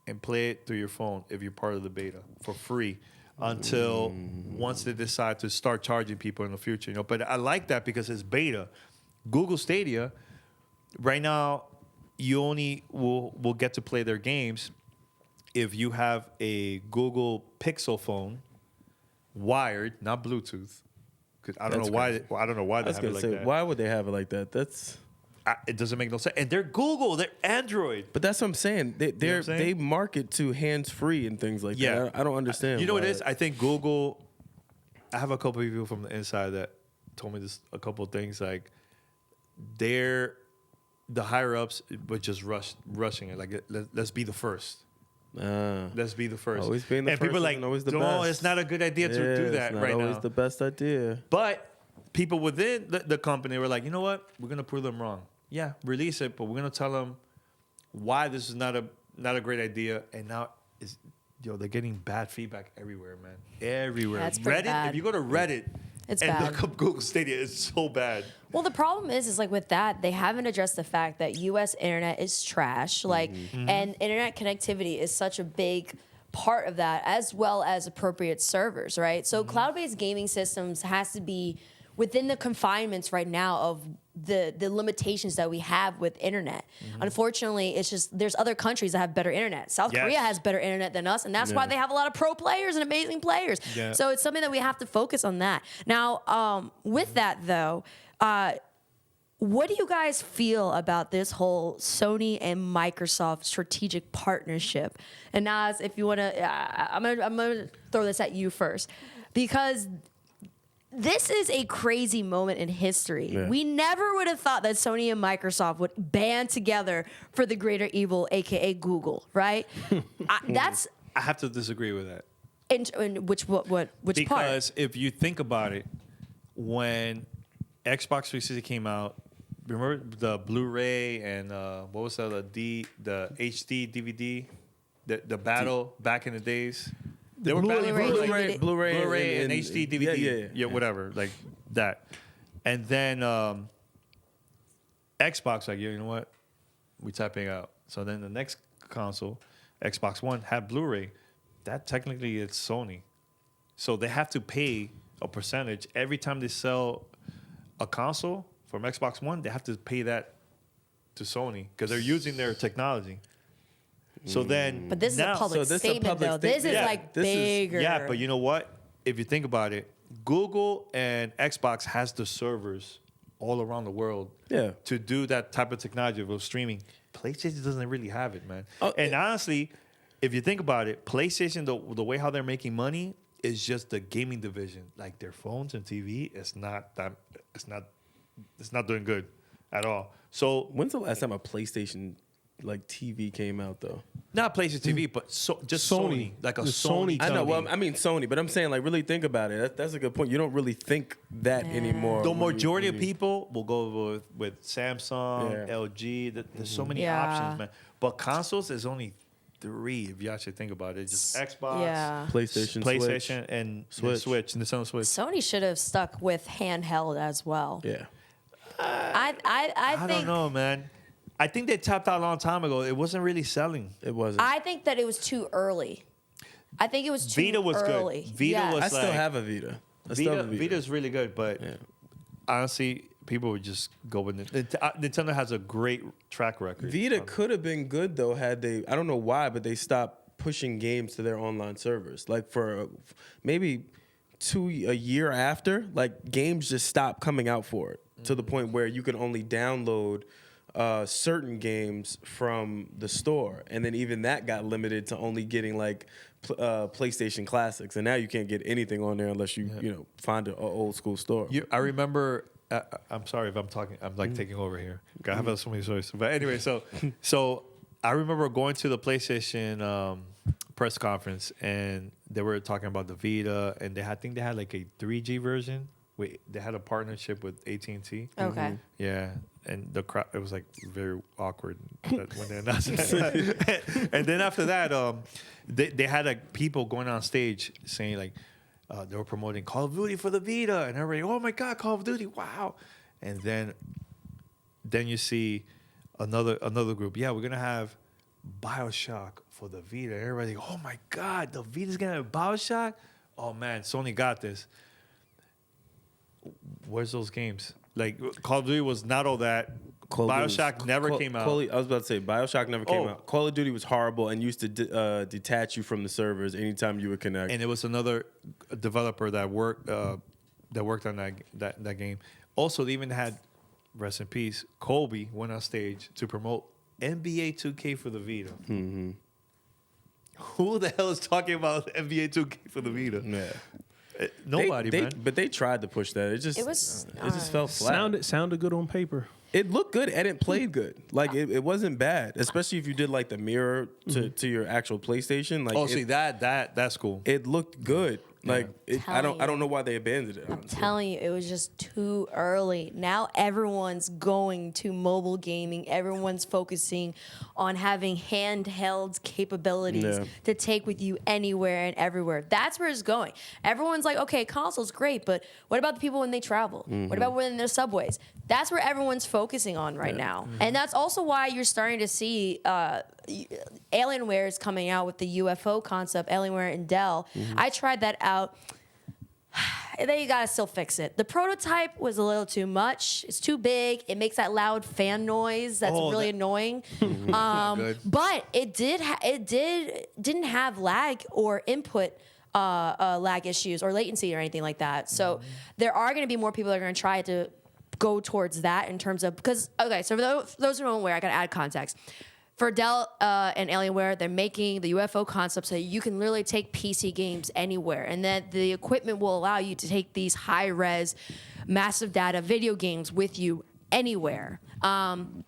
and play it through your phone if you're part of the beta for free until once they decide to start charging people in the future. You know, but I like that because it's beta. Google Stadia, right now, you only will get to play their games if you have a Google Pixel phone, wired, not Bluetooth. 'Cause I don't That's know why. crazy. I don't know why I they was have it gonna like say, that. why would they have it like that? That's. It doesn't make no sense. And they're Google. They're Android. But that's what I'm saying. what I'm saying? They market to hands free and things like Yeah. that. I don't understand. You know what why it is? I think Google. I have a couple of people from the inside that told me this a couple of things. Like they're the higher ups, but just rushing it. Like let's be the first. Let's be the first. Always being the and first people are like, isn't always the no, best. it's not a good idea to do that it's not right always now. the best idea. But people within the company were like, you know what? We're gonna prove them wrong. Yeah, release it, but we're gonna tell them why this is not a great idea. And now they're getting bad feedback everywhere, man. Everywhere. That's pretty Reddit. bad. If you go to Reddit It's and bad. look up Google Stadia, it's so bad. Well, the problem is like with that, they haven't addressed the fact that U.S. internet is trash. Like, and internet connectivity is such a big part of that, as well as appropriate servers, right? So cloud-based gaming systems has to be within the confinements right now of the limitations that we have with internet. Unfortunately, it's just there's other countries that have better internet. South Yes. Korea has better internet than us, and that's why Yeah. they have a lot of pro players and amazing players. Yeah. So it's something that we have to focus on that. Now, with that though, what do you guys feel about this whole Sony and Microsoft strategic partnership? And Naz, if you want to, I'm gonna throw this at you first, because this is a crazy moment in history. Yeah. We never would have thought that Sony and Microsoft would band together for the greater evil, aka Google, right? That's I have to disagree with that. in which part? Because if you think about it, when Xbox 360 came out, remember the Blu-ray and what was that? The HD DVD, the battle back in the days. They were battling Blu-ray, Blu-ray and HD DVD, Yeah, whatever, like that. And then Xbox, like, you know what? We're tapping out. So then the next console, Xbox One, had Blu-ray. That technically it's Sony. So they have to pay a percentage every time they sell a console from Xbox One. They have to pay that to Sony because they're using their technology. So then, But this is now, a public so this is a statement, public though. This is statement. like This is- bigger. Yeah, but you know what? If you think about it, Google and Xbox has the servers all around the world Yeah. to do that type of technology of streaming. PlayStation doesn't really have it, man. Oh, And honestly, if you think about it, PlayStation, the way how they're making money is just the gaming division. Like their phones and TV, it's not doing good at all. So When's the last time a PlayStation like TV came out though. Not PlayStation TV, but just Sony. Like a The Sony. Sony I know. TV. Well, I mean Sony, but I'm saying like really think about it. That's a good point. You don't really think that anymore. The when majority you- of people will go with Samsung, Yeah. LG. There's so many Yeah. options, man. But consoles is only 3 if you actually think about it. It's just Xbox, Yeah. PlayStation, PlayStation, and Switch, and Nintendo Switch. Sony should have stuck with handheld as well. Yeah. I I think don't know, man. I think they tapped out a long time ago. It wasn't really selling. It wasn't. I think that it was too early. I think it was too Vita was early. good. Vita Yes. was I still like- have a Vita. I still have a Vita. Vita's really good, but Yeah. honestly, people would just go with it. Nintendo has a great track record. Vita could have been good though had they. I don't know why, but they stopped pushing games to their online servers. Like for maybe a year after, like games just stopped coming out for it to the point where you can only download certain games from the store, and then even that got limited to only getting like PlayStation Classics, and now you can't get anything on there unless you find an old school store. I remember. I'm sorry if I'm talking. I'm like taking over here. I have so many stories. But anyway, so I remember going to the PlayStation press conference, and they were talking about the Vita, and I think they had like a 3G version. They had a partnership with AT&T. Okay. Yeah, and the crowd, it was like very awkward when they announced it. And then after that, they had like people going on stage saying like they were promoting Call of Duty for the Vita, and everybody, oh my God, Call of Duty, wow! And then you see another group, yeah, we're gonna have BioShock for the Vita. And everybody, oh my God, the Vita's gonna have BioShock. Oh man, Sony got this. Where's those games? Like Call of Duty was not all that. BioShock never came out. I was about to say BioShock never came Oh. out. Call of Duty was horrible and used to detach you from the servers anytime you would connect. And it was another developer that worked on that game. Also, they even had, rest in peace, Kobe went on stage to promote NBA 2K for the Vita. Mm-hmm. Who the hell is talking about NBA 2K for the Vita? Yeah. Nobody, man. But they tried to push that. It just fell flat. Sounded good on paper. It looked good and it played good. Like it wasn't bad, especially if you did like the mirror to your actual PlayStation. Like See that's cool. it looked good. Like I Telling don't you. know why they abandoned it. Honestly. Telling you, it was just too early. Now everyone's going to mobile gaming. Everyone's focusing on having handheld capabilities to take with you anywhere and everywhere. That's where it's going. Everyone's like, okay, console's great, but what about the people when they travel? What about when they're subways? That's where everyone's focusing on right now. And that's also why you're starting to see Alienware is coming out with the UFO concept, Alienware and Dell. I tried that out. They gotta still fix it. The prototype was a little too much. It's too big. It makes that loud fan noise that's really annoying. But it didn't have lag or input lag issues or latency or anything like that. So there are going to be more people that are going to try to go towards that in terms of because so for those who don't aware, I got to add context. For Dell and Alienware, they're making the UFO concept so you can literally take PC games anywhere, and that the equipment will allow you to take these high-res, massive data video games with you anywhere. And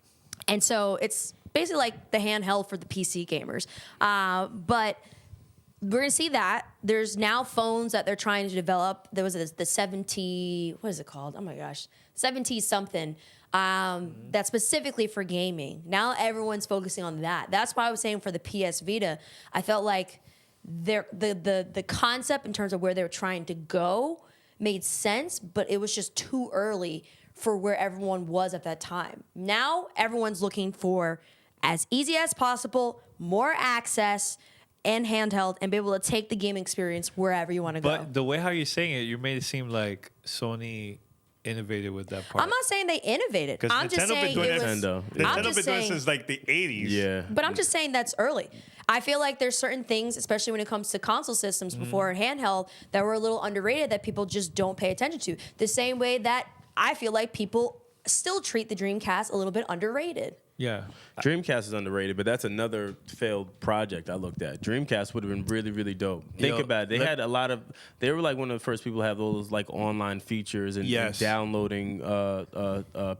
so it's basically like the handheld for the PC gamers. But we're going to see that. There's now phones that they're trying to develop. There was the 70, what is it called? Oh my gosh, 70-something. That's specifically for gaming. Now everyone's focusing on that. That's why I was saying for the PS Vita, I felt like the concept in terms of where they were trying to go made sense, but it was just too early for where everyone was at that time. Now everyone's looking for as easy as possible, more access and handheld, and be able to take the game experience wherever you want to go. But the way how you're saying it, you made it seem like Sony innovated with that part. I'm not saying they innovated. I'm just saying it was. Nintendo. I'm Nintendo just been doing it saying, since like the 80s. Yeah. but I'm just saying that's early. I feel like there's certain things, especially when it comes to console systems before handheld, that were a little underrated that people just don't pay attention to. The same way that I feel like people still treat the Dreamcast a little bit underrated. Yeah. Dreamcast is underrated, but that's another failed project I looked at. Dreamcast would have been really, really dope. Think about it. They had a lot of. They were like one of the first people to have those like online features and downloading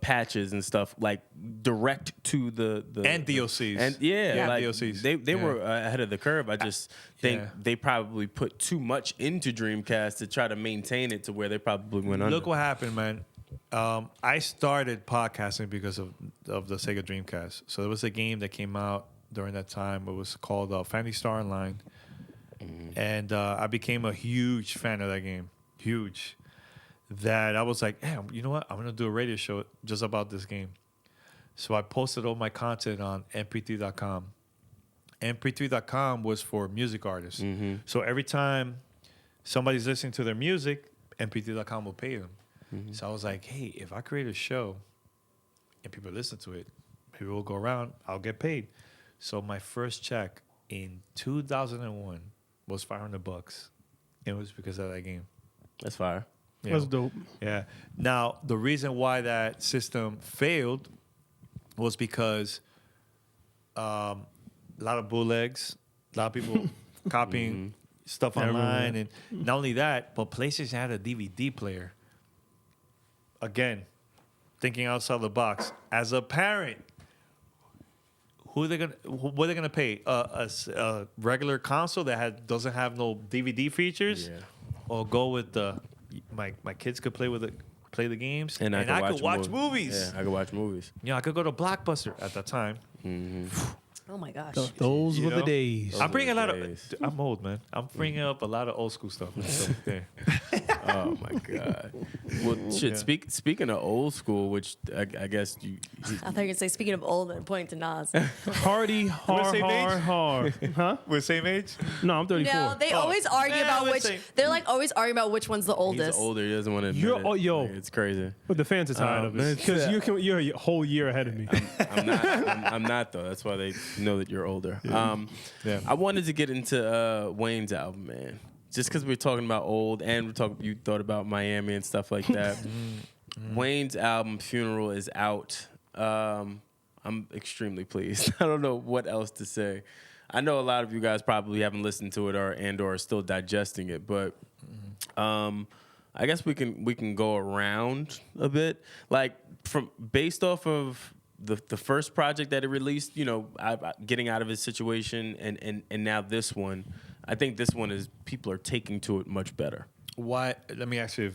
patches and stuff like direct to the and DLCs. And like DLCs. They were ahead of the curve. I just think they probably put too much into Dreamcast to try to maintain it to where they probably went under. Look what happened, man. I started podcasting because of the Sega Dreamcast. So there was a game that came out during that time. It was called Phantasy Star Online. And I became a huge fan of that game. Huge. That I was like, damn, you know what? I'm going to do a radio show just about this game. So I posted all my content on mp3.com. mp3.com was for music artists. So every time somebody's listening to their music, mp3.com will pay them. So I was like, hey, if I create a show and people listen to it, people will go around, I'll get paid. So my first check in 2001 was $500. It was because of that game. That's fire. You That's know? dope. Yeah. Now, the reason why that system failed was because a lot of bootlegs, a lot of people copying stuff online. And not only that, but PlayStation had a DVD player. Again, thinking outside the box. As a parent, what are they gonna pay? A regular console that doesn't have no DVD features, or go with my kids could play the games, and I could watch movies. Yeah, I could watch movies. Yeah, I could go to Blockbuster at that time. Oh my gosh. Those were the days. I'm bringing a lot of. I'm old, man. I'm bringing up a lot of old school stuff. So, there. Oh my god. Well, shit. Speaking of old school, which I guess you. I thought you were gonna say, speaking of old, and pointing to Nas. Hardy, hard. Huh? We're same age. No, I'm 34. No, they always argue about we're which. same. They're like always arguing about which one's the oldest. He's older. He doesn't want to admit it. Yo. Like, it's crazy. But the fans are tired of it because you're a whole year ahead of me. I'm not though. That's why they know that you're older. I wanted to get into Wayne's album, man. Just because we're talking about old and you thought about Miami and stuff like that. Wayne's album Funeral is out. I'm extremely pleased. I don't know what else to say. I know a lot of you guys probably haven't listened to it or are still digesting it, but I guess we can go around a bit. Like based off of the first project that it released, you know, getting out of his situation and now this one, I think this one is people are taking to it much better. Why? Let me ask you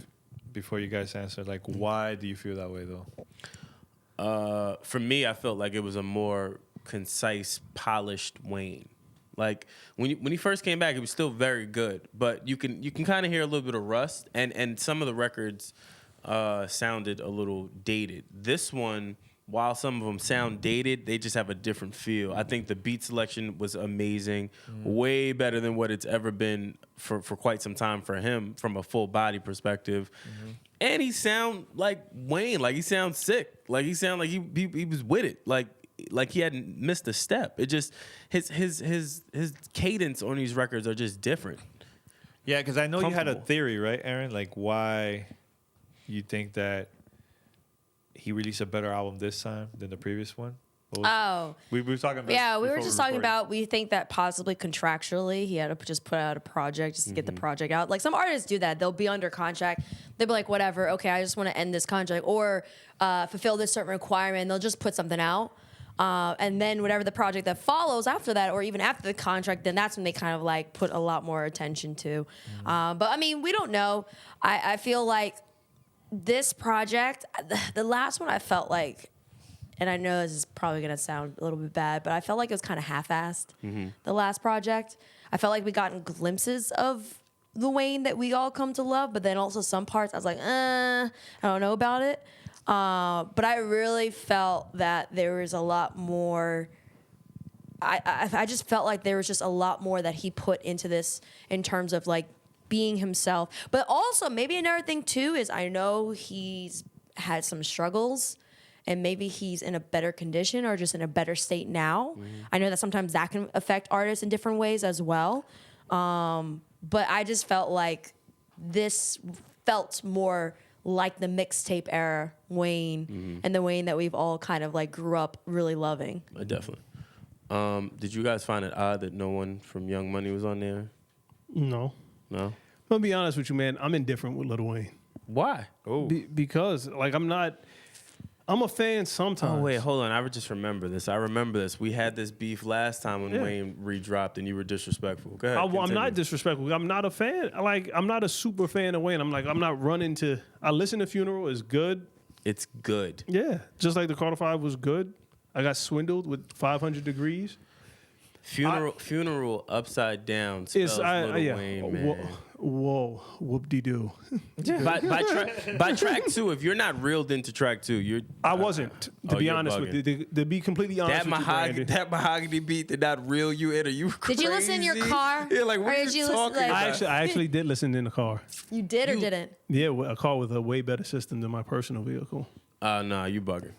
before you guys answer. Like, why do you feel that way though? For me, I felt like it was a more concise, polished Wayne. Like when he first came back, it was still very good, but you can kind of hear a little bit of rust, and some of the records sounded a little dated. This one, while some of them sound dated, they just have a different feel. I think the beat selection was amazing, way better than what it's ever been for quite some time for him from a full body perspective. And he sound like Wayne, like he sounds sick, like he sound like he was with it, like he hadn't missed a step. It just his cadence on these records are just different. Yeah, because I know you had a theory, right, Aaron? Like why you think that he released a better album this time than the previous one? We were talking about. Yeah, we were just talking about. We think that possibly contractually he had to just put out a project just to get the project out. Like some artists do that. They'll be under contract. They'll be like, whatever. Okay, I just want to end this contract or fulfill this certain requirement. And they'll just put something out. And then whatever the project that follows after that, or even after the contract, then that's when they kind of like put a lot more attention to. But I mean, we don't know. I feel like this project, the last one, I felt like, and I know this is probably going to sound a little bit bad, but I felt like it was kind of half-assed, the last project. I felt like we gotten glimpses of the Wayne that we all come to love, but then also some parts I was like, I don't know about it. But I really felt that there was a lot more. I just felt like there was just a lot more that he put into this in terms of like being himself. But also maybe another thing too is I know he's had some struggles and maybe he's in a better condition or just in a better state now. I know that sometimes that can affect artists in different ways as well. But I just felt like this felt more like the mixtape era Wayne and the Wayne that we've all kind of like grew up really loving. Definitely. Did you guys find it odd that no one from Young Money was on there? No. No? I'm gonna be honest with you, man. I'm indifferent with Lil Wayne. Why? Oh, Because like I'm a fan sometimes. Oh, wait, hold on. I just remember this. I remember this. We had this beef last time when Wayne redropped and you were disrespectful. Go ahead. I'm continue. not disrespectful. I'm not a fan. Like I'm not a super fan of Wayne. I'm not running to. I listen to Funeral is good. It's good. Yeah, just like the Carter 5 was good. I got swindled with 500 Degrees. Funeral upside down spells Lil Wayne, man. Whoa, whoop-de-doo. By track 2, if you're not reeled into track 2, you're... I wasn't, to be you're honest bugging. with you. To be completely honest with you, Brandon. That mahogany beat did not reel you in. Are you crazy? Did you listen in your car? Yeah, like, what Or are did you you listen, talking like- about? I actually did listen in the car. You did or didn't? Yeah, a car with a way better system than my personal vehicle. Nah, you bugging.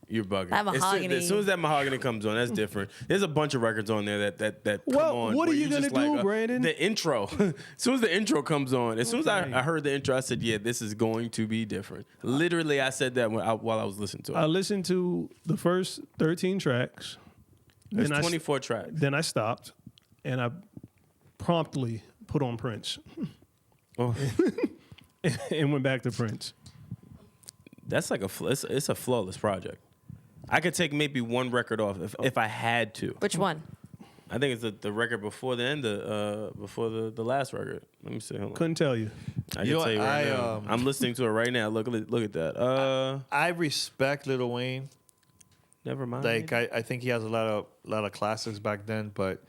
You're bugging. That mahogany. As soon as that mahogany comes on, that's different. There's a bunch of records on there that come Well, on. what are where you gonna just do, Brandon? The intro. As soon as the intro comes on, as soon as I heard the intro, I said, "Yeah, this is going to be different." Literally, I said that while I was listening to it. I listened to the first 13 tracks. There's then 24 tracks. Then I stopped, and I promptly put on Prince Oh, and went back to Prince. that's like it's a flawless project. I could take maybe one record off if I had to. Which one? I think it's the record before the end before the last record. Let me see. Hold on. Couldn't tell you. I You can know tell you what, right now. I'm listening to it right now. Look at that. I respect Lil Wayne. Never mind. Like I think he has a lot of classics back then, but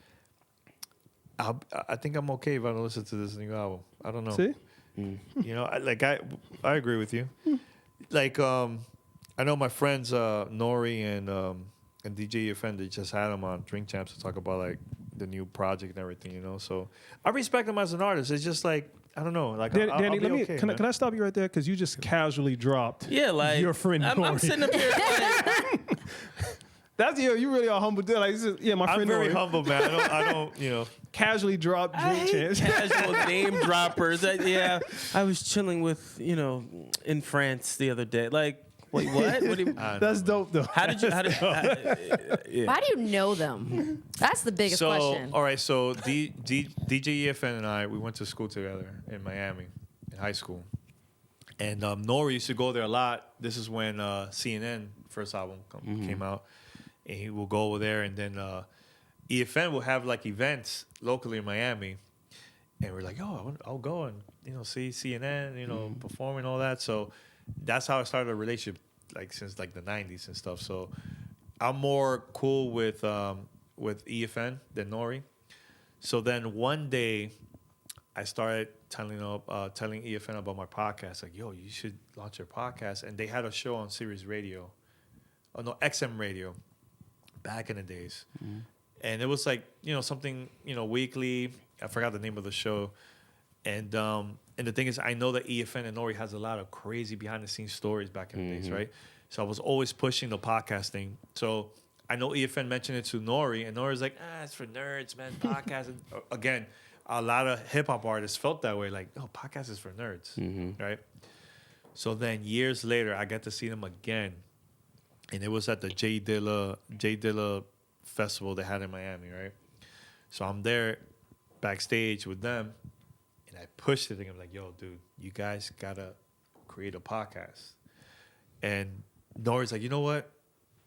I think I'm okay if I don't listen to this new album. I don't know. See? You know, I agree with you. Like I know my friends Nori and DJ UFO, they just had him on Drink Champs to talk about like the new project and everything. You know, so I respect him as an artist. It's just like I don't know. Like Danny, I'll be okay, can man. I stop you right there? Because you just casually dropped. Yeah, like your friend I'm Nori. sitting up here. Like, That's you really are humble. Dude. Like, my I'm friend very Nori humble, man. I don't, you know. casually dropped Drink Champs. casual name droppers. Yeah, I was chilling with in France the other day. Like, wait, what? What do you? That's dope though. How did you? Yeah. Why do you know them? That's the biggest question. All right, so DJ EFN and I, we went to school together in Miami, in high school. And Nori used to go there a lot. This is when CNN first album came out. And he will go over there, and then EFN will have like events locally in Miami. And we're like, I'll go and, see CNN, perform and all that. So that's how I started a relationship, like since like the 90s and stuff. So I'm more cool with EFN than Nori. So then one day I started telling EFN about my podcast. Like, yo, you should launch your podcast. And they had a show on Sirius Radio. Oh, no, XM Radio back in the days. Mm-hmm. And it was like, something, weekly. I forgot the name of the show. And the thing is, I know that EFN and Nori has a lot of crazy behind-the-scenes stories back in the days, right? So I was always pushing the podcasting. So I know EFN mentioned it to Nori, and Nori's like, it's for nerds, man, podcast. And again, a lot of hip-hop artists felt that way, like, podcast is for nerds, right? So then years later, I got to see them again. And it was at the J Dilla festival they had in Miami, right? So I'm there backstage with them, and I pushed it, and I'm like, yo, dude, you guys got to create a podcast. And Nori's like, you know what?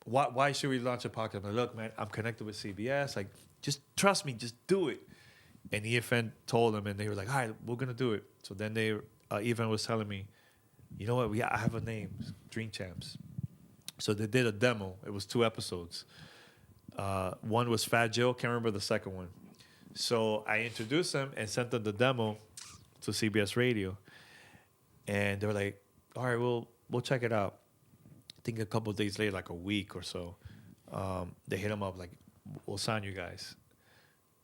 Why should we launch a podcast? I'm like, look, man, I'm connected with CBS. Like, just trust me, just do it. And EFN told them, and they were like, all right, we're going to do it. So then EFN was telling me, you know what? I have a name, Dream Champs. So they did a demo. It was 2 episodes. One was Fat Joe. Can't remember the second one. So I introduced them and sent them the demo to CBS Radio. And they were like, all right, we'll check it out. I think a couple of days later, like a week or so, they hit them up like, we'll sign you guys.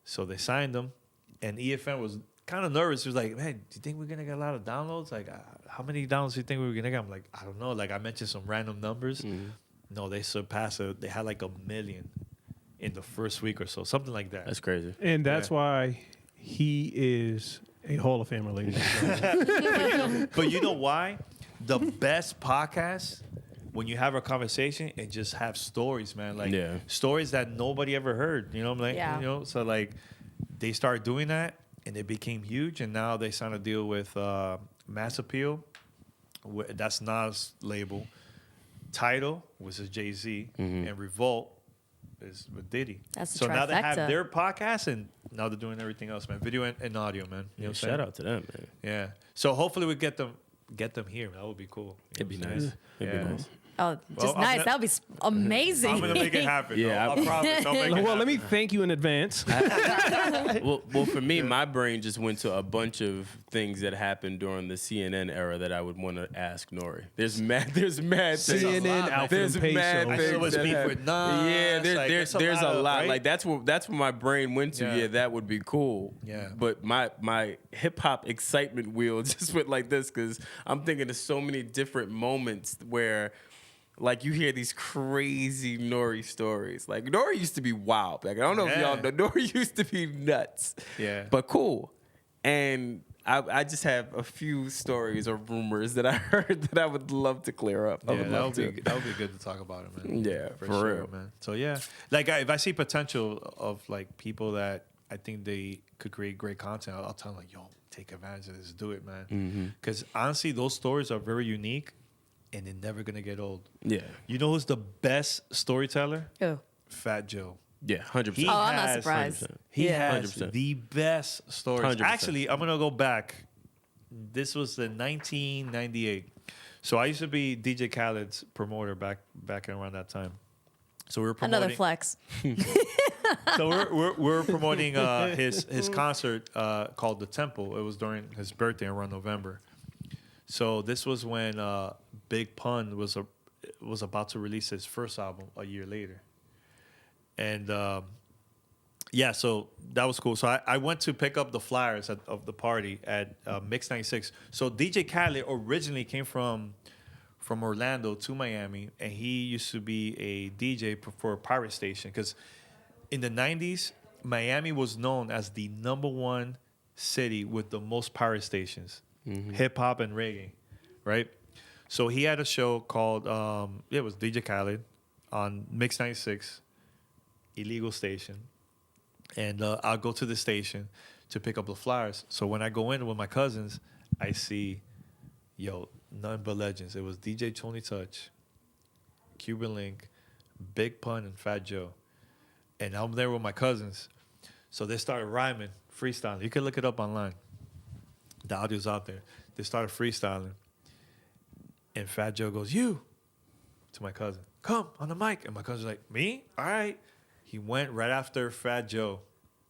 So they signed them. And EFN was kind of nervous. He was like, man, do you think we're going to get a lot of downloads? Like, how many downloads do you think we're going to get? I'm like, I don't know. Like, I mentioned some random numbers. No, they surpassed it. They had like 1 million in the first week or so, something like that. That's crazy. And that's why he is a Hall of Famer, ladies and gentlemen. But you know why? the best podcast when you have a conversation and just have stories, man. Like stories that nobody ever heard. You know, like you know, so like they started doing that and it became huge, and now they signed a deal with Mass Appeal. That's Nas' label. Tidal, which is Jay-Z, and Revolt is with Diddy. That's the so now they have trifecta. their podcast, and now they're doing everything else, man. Video and audio, man. You know what I'm saying? Shout out to them, man. Yeah. So hopefully we get them here. That would be cool. It'd be nice. It'd be nice. Oh, just I'm nice. gonna- That would be amazing. I'm gonna make it happen. Yeah, I promise. I'll make it Well, happen. let me thank you in advance. Well, for me, my brain just went to a bunch of things that happened during the CNN era that I would want to ask Nori. There's mad things. CNN, Alfred There's and mad Peso. I things. still was that beef happen. with Nas. Yeah, Like, there's a lot. right? Like that's where my brain went to. Yeah. Yeah, that would be cool. Yeah. But my hip hop excitement wheel just went like this because I'm thinking of so many different moments where. Like, you hear these crazy Nori stories. Like, Nori used to be wild. Like, I don't know if y'all know. Nori used to be nuts. Yeah. But cool. And I just have a few stories or rumors that I heard that I would love to clear up. I Yeah, would that love would to. be good to talk about it, man. Yeah, for sure, real. man. So yeah, like if I see potential of like people that I think they could create great content, I'll tell them like, yo, take advantage of this, do it, man. Because honestly, those stories are very unique, and they're never gonna get old. Yeah. You know who's the best storyteller? Ooh. Fat Joe. Yeah, 100%. He Oh, I'm not has- surprised. 100%. He Yeah. has 100%. the best stories. 100%. Actually, I'm gonna go back. This was the 1998. So I used to be DJ Khaled's promoter back around that time. So we were promoting. Another flex. So we're promoting his concert called The Temple. It was during his birthday around November. So this was when Big Pun was about to release his first album a year later, and yeah, so that was cool. So I went to pick up the flyers of the party at Mix 96. So DJ Khaled originally came from Orlando to Miami, and he used to be a DJ for a pirate station because in the 90s, Miami was known as the #1 city with the most pirate stations, hip hop and reggae, right? So he had a show called, it was DJ Khaled on Mix 96, illegal station. And I'll go to the station to pick up the flyers. So when I go in with my cousins, I see, none but legends. It was DJ Tony Touch, Cuban Link, Big Pun, and Fat Joe. And I'm there with my cousins. So they started rhyming, freestyling. You can look it up online. The audio's out there. They started freestyling. And Fat Joe goes, "You," to my cousin. "Come on the mic." And my cousin's like, "Me? All right." He went right after Fat Joe,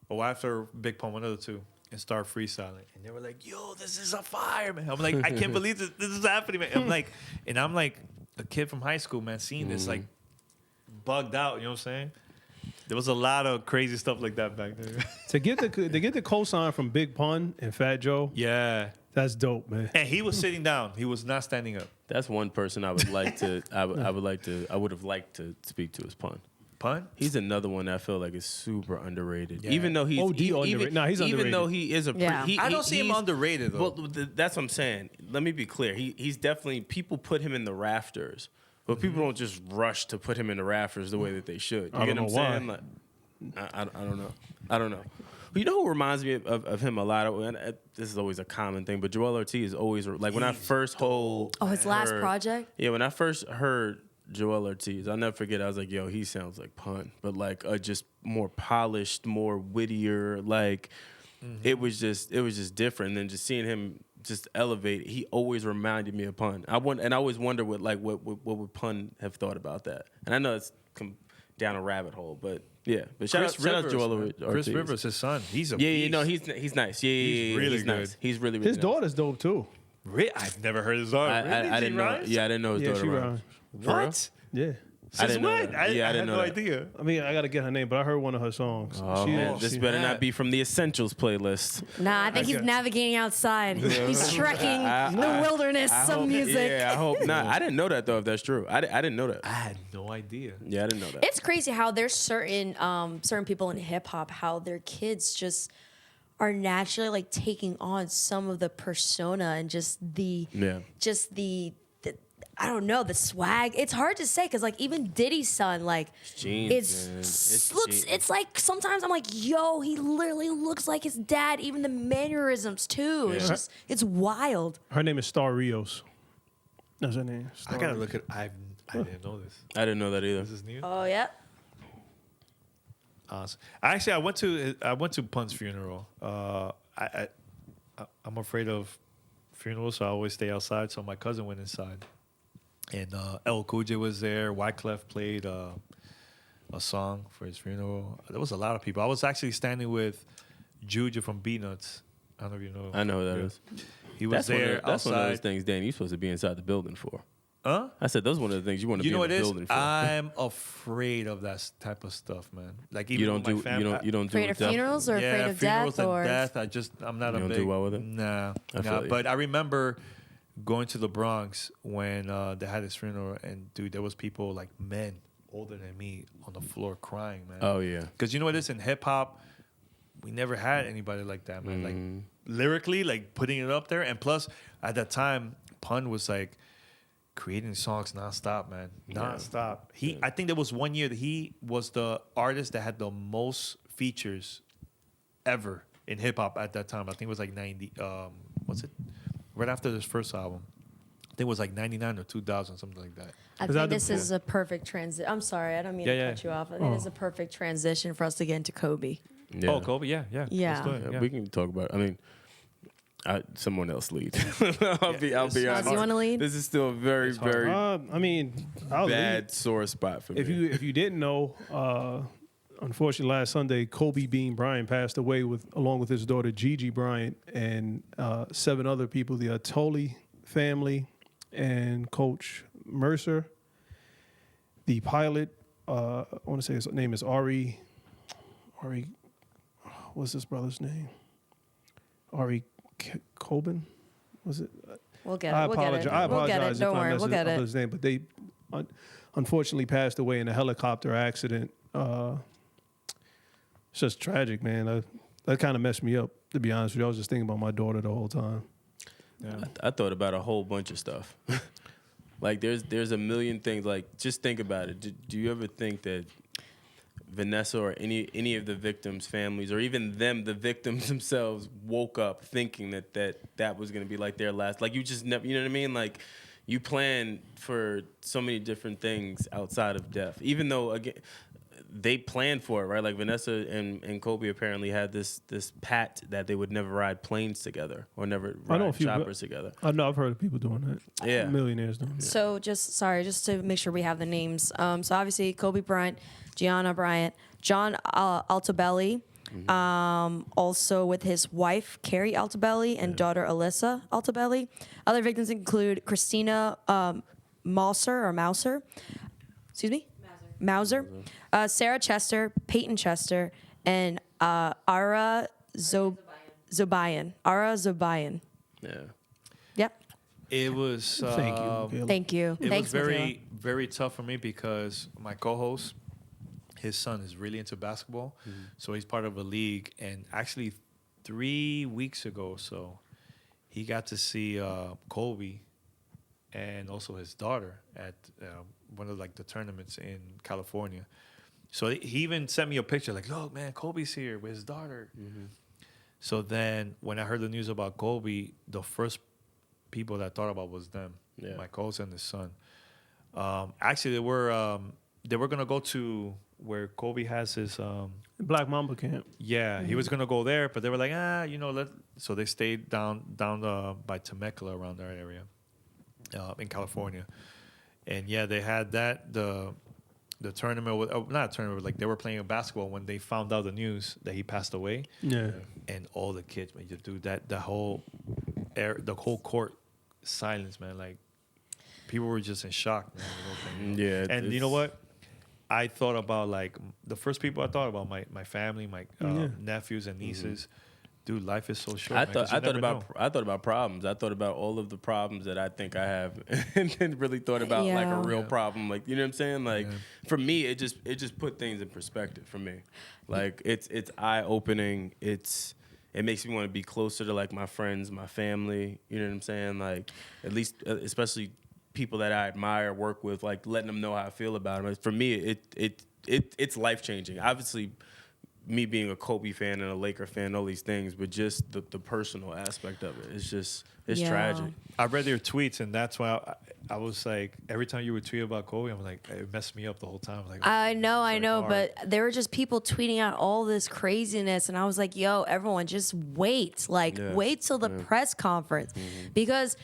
or after Big Pun, one of the two, and started freestyling. And they were like, "Yo, this is a fire, man." I'm like, I can't believe this is happening, man. I'm like a kid from high school, man, seeing this, like, bugged out, you know what I'm saying? There was a lot of crazy stuff like that back there. to get the cosign from Big Pun and Fat Joe, Yeah. that's dope, man. And he was sitting down. He was not standing up. That's one person I would like to. I would have liked to speak to is Pun. Pun? He's another one that I feel like is super underrated. Yeah. Even though he's OD underrated. Nah, he's even though underrated. he is a Yeah. I don't see him he's- underrated, though. Well, that's what I'm saying. Let me be clear. He's definitely, people put him in the rafters, but people don't just rush to put him in the rafters the way that they should. You I get don't what know I'm saying? Like, I don't know. I don't know. But you know who reminds me of him a lot? And this is always a common thing, but Joel Ortiz is always, like, when I first His last heard- project? Yeah, when I first heard Joel Ortiz, I'll never forget. I was like, "Yo, he sounds like Pun, but like just more polished, more wittier." Like it was just different. And then just seeing him just elevate, he always reminded me of Pun. I always wonder what would Pun have thought about that. And I know it's come down a rabbit hole, but yeah. But shout out Joel Ortiz. Chris Rivers, his son. He's a Yeah, beast. no, he's nice. Yeah, really he's nice. good. He's really His nice. daughter's dope too. I've never heard his daughter. I didn't know. Yeah, I didn't know his Yeah, daughter. she rhymes. rhymes. For real? What? Yeah. I didn't know when? that. I Yeah, I had did know no that. idea. I mean, I gotta get her name, but I heard one of her songs. Oh, man, this better not be from the Essentials playlist. Nah, I think he's navigating outside. He's trekking the wilderness of music. Yeah, I hope not. I didn't know that though. If that's true, I didn't know that. I had no idea. Yeah, I didn't know that. It's crazy how there's certain people in hip hop how their kids just are naturally like taking on some of the persona and just the I don't know, the swag. It's hard to say because like even Diddy's son, like it's like sometimes I'm like, yo, he literally looks like his dad. Even the mannerisms too. Yeah. It's wild. Her name is Star Rios. That's her name. I gotta look at. I didn't know this. I didn't know that either. This is new. Oh yeah. Awesome. Actually, I went to Pun's funeral. I'm afraid of funerals, so I always stay outside. So my cousin went inside, and El Cool J was there. Wyclef played a song for his funeral. There was a lot of people. I was actually standing with Juju from Beatnuts. I don't know if you know. I know who that is. He was there That's one of those outside. things, Dan, you're supposed to be inside the building for. Huh? I said those are one of the things you want to You be know in what the it is? building for. I'm afraid of that type of stuff, man. Like even you don't with my do family, you don't do Afraid it of deaf- funerals or afraid of funerals death and or death. I'm not You a don't big. do well with it? Nah, I feel you. But I remember going to the Bronx when they had his funeral, and dude, there was people like men older than me on the floor crying, man. Oh yeah. Because you know what it is in hip hop, we never had anybody like that, man. Like lyrically, like putting it up there, and plus at that time, Pun was like creating songs nonstop, man, nonstop. I think there was one year that he was the artist that had the most features ever in hip hop at that time. I think it was like 90. What's it? Right after his first album. I think it was like 99 or 2000, something like that. I Is think that the- this is a perfect transition. I'm sorry, I don't mean Yeah, to cut you off. I think Oh. it's a perfect transition for us to get into Kobe. Yeah. Oh, Kobe, yeah. Yeah. Let's do it, Yeah, yeah. we can talk about it. I mean, someone else lead. I'll be Oz, honest. you wanna lead? This is still a very, very I mean, I'll bad lead. sore spot for me. If you didn't know, unfortunately, last Sunday, Kobe Bean Bryant passed away along with his daughter Gigi Bryant and 7 other people. The Atoli family and Coach Mercer. The pilot, I want to say his name is Ari. What's his brother's name? Ari Coben, was it? We'll get it. I We'll get it. apologize. I We'll get apologize it. Don't if I worry. messed We'll get up it. his name, but they unfortunately passed away in a helicopter accident. It's just tragic, man. That kind of messed me up, to be honest with you. I was just thinking about my daughter the whole time. Yeah. I thought about a whole bunch of stuff. Like there's a million things. Like just think about it. Do you ever think that Vanessa or any of the victims' families, or even them, the victims themselves, woke up thinking that was going to be like their last? Like you just never, you know what I mean? Like you plan for so many different things outside of death, even though again they planned for it, right? Like Vanessa and Kobe apparently had this pact that they would never ride planes together or never ride choppers together. I know I've heard of people doing that. Yeah. Millionaires doing that. So just to make sure we have the names. So obviously Kobe Bryant, Gianna Bryant, John Altobelli, also with his wife Carrie Altobelli and daughter Alyssa Altobelli. Other victims include Christina Mauser. Excuse me. Mauser, Sarah Chester, Peyton Chester, and Ara Zobayan. Ara Zobayan. Yeah. Yep. It was. Thank you. Michaela. Thank you. It Thanks, was Michaela. very tough for me because my co-host, his son is really into basketball, so he's part of a league. And actually, 3 weeks ago, so he got to see Kobe and also his daughter at one of like the tournaments in California. So he even sent me a picture like, "Look, man, Kobe's here with his daughter." So then when I heard the news about Kobe, the first people that I thought about was them, my co-host and his son. Actually, they were gonna go to where Kobe has his Black Mamba camp. yeah, he was gonna go there, but they were like, so they stayed down by Temecula around that area, in California, and yeah, they had the tournament with not a tournament, but like they were playing basketball when they found out the news that he passed away, Yeah. and all the kids, man, dude, the whole court silence, man, like people were just in shock, man. The whole thing. Yeah. And you know what? I thought about like the first people I thought about my family, my nephews and nieces. Dude, life is so short. I man, 'cause thought you never know. I thought about problems. I thought about all of the problems that I think I have, and then really thought about like a Yeah. real problem. Like you know what I'm saying? Like for me, it just put things in perspective for me. Like it's eye opening. It's it makes me want to be closer to like my friends, my family. You know what I'm saying? Like at least, especially people that I admire, work with, like letting them know how I feel about them. For me, it's life changing. Obviously, me being a Kobe fan and a Laker fan, all these things, but just the personal aspect of it, it's tragic. I read your tweets, and that's why I was like, every time you would tweet about Kobe, I'm like, it messed me up the whole time. Like, I know, hard. but there were just people tweeting out all this craziness, and I was like, yo, everyone, just wait. Like, wait till the press conference. Because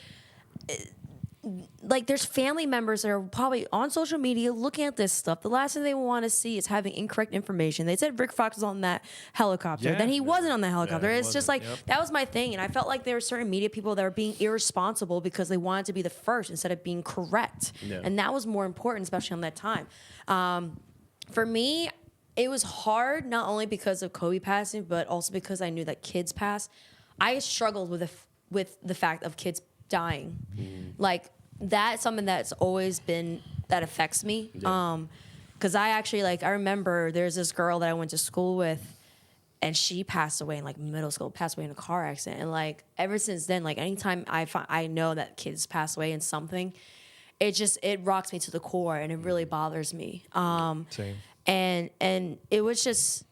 like there's family members that are probably on social media looking at this stuff. The last thing they want to see is having incorrect information. They said Rick Fox was on that helicopter. Then he wasn't on the helicopter. It's just like, that was my thing. And I felt like there were certain media people that were being irresponsible because they wanted to be the first instead of being correct. And that was more important, especially on that time. For me, it was hard, not only because of Kobe passing, but also because I knew that kids passed. I struggled with the fact of kids dying. Like, that's something that's always been, that affects me. Because I actually, like, I remember there's this girl that I went to school with, and she passed away in, like, middle school, passed away in a car accident. And, like, ever since then, like, anytime I know that kids pass away in something, it rocks me to the core, and it really bothers me. Same. And it was just,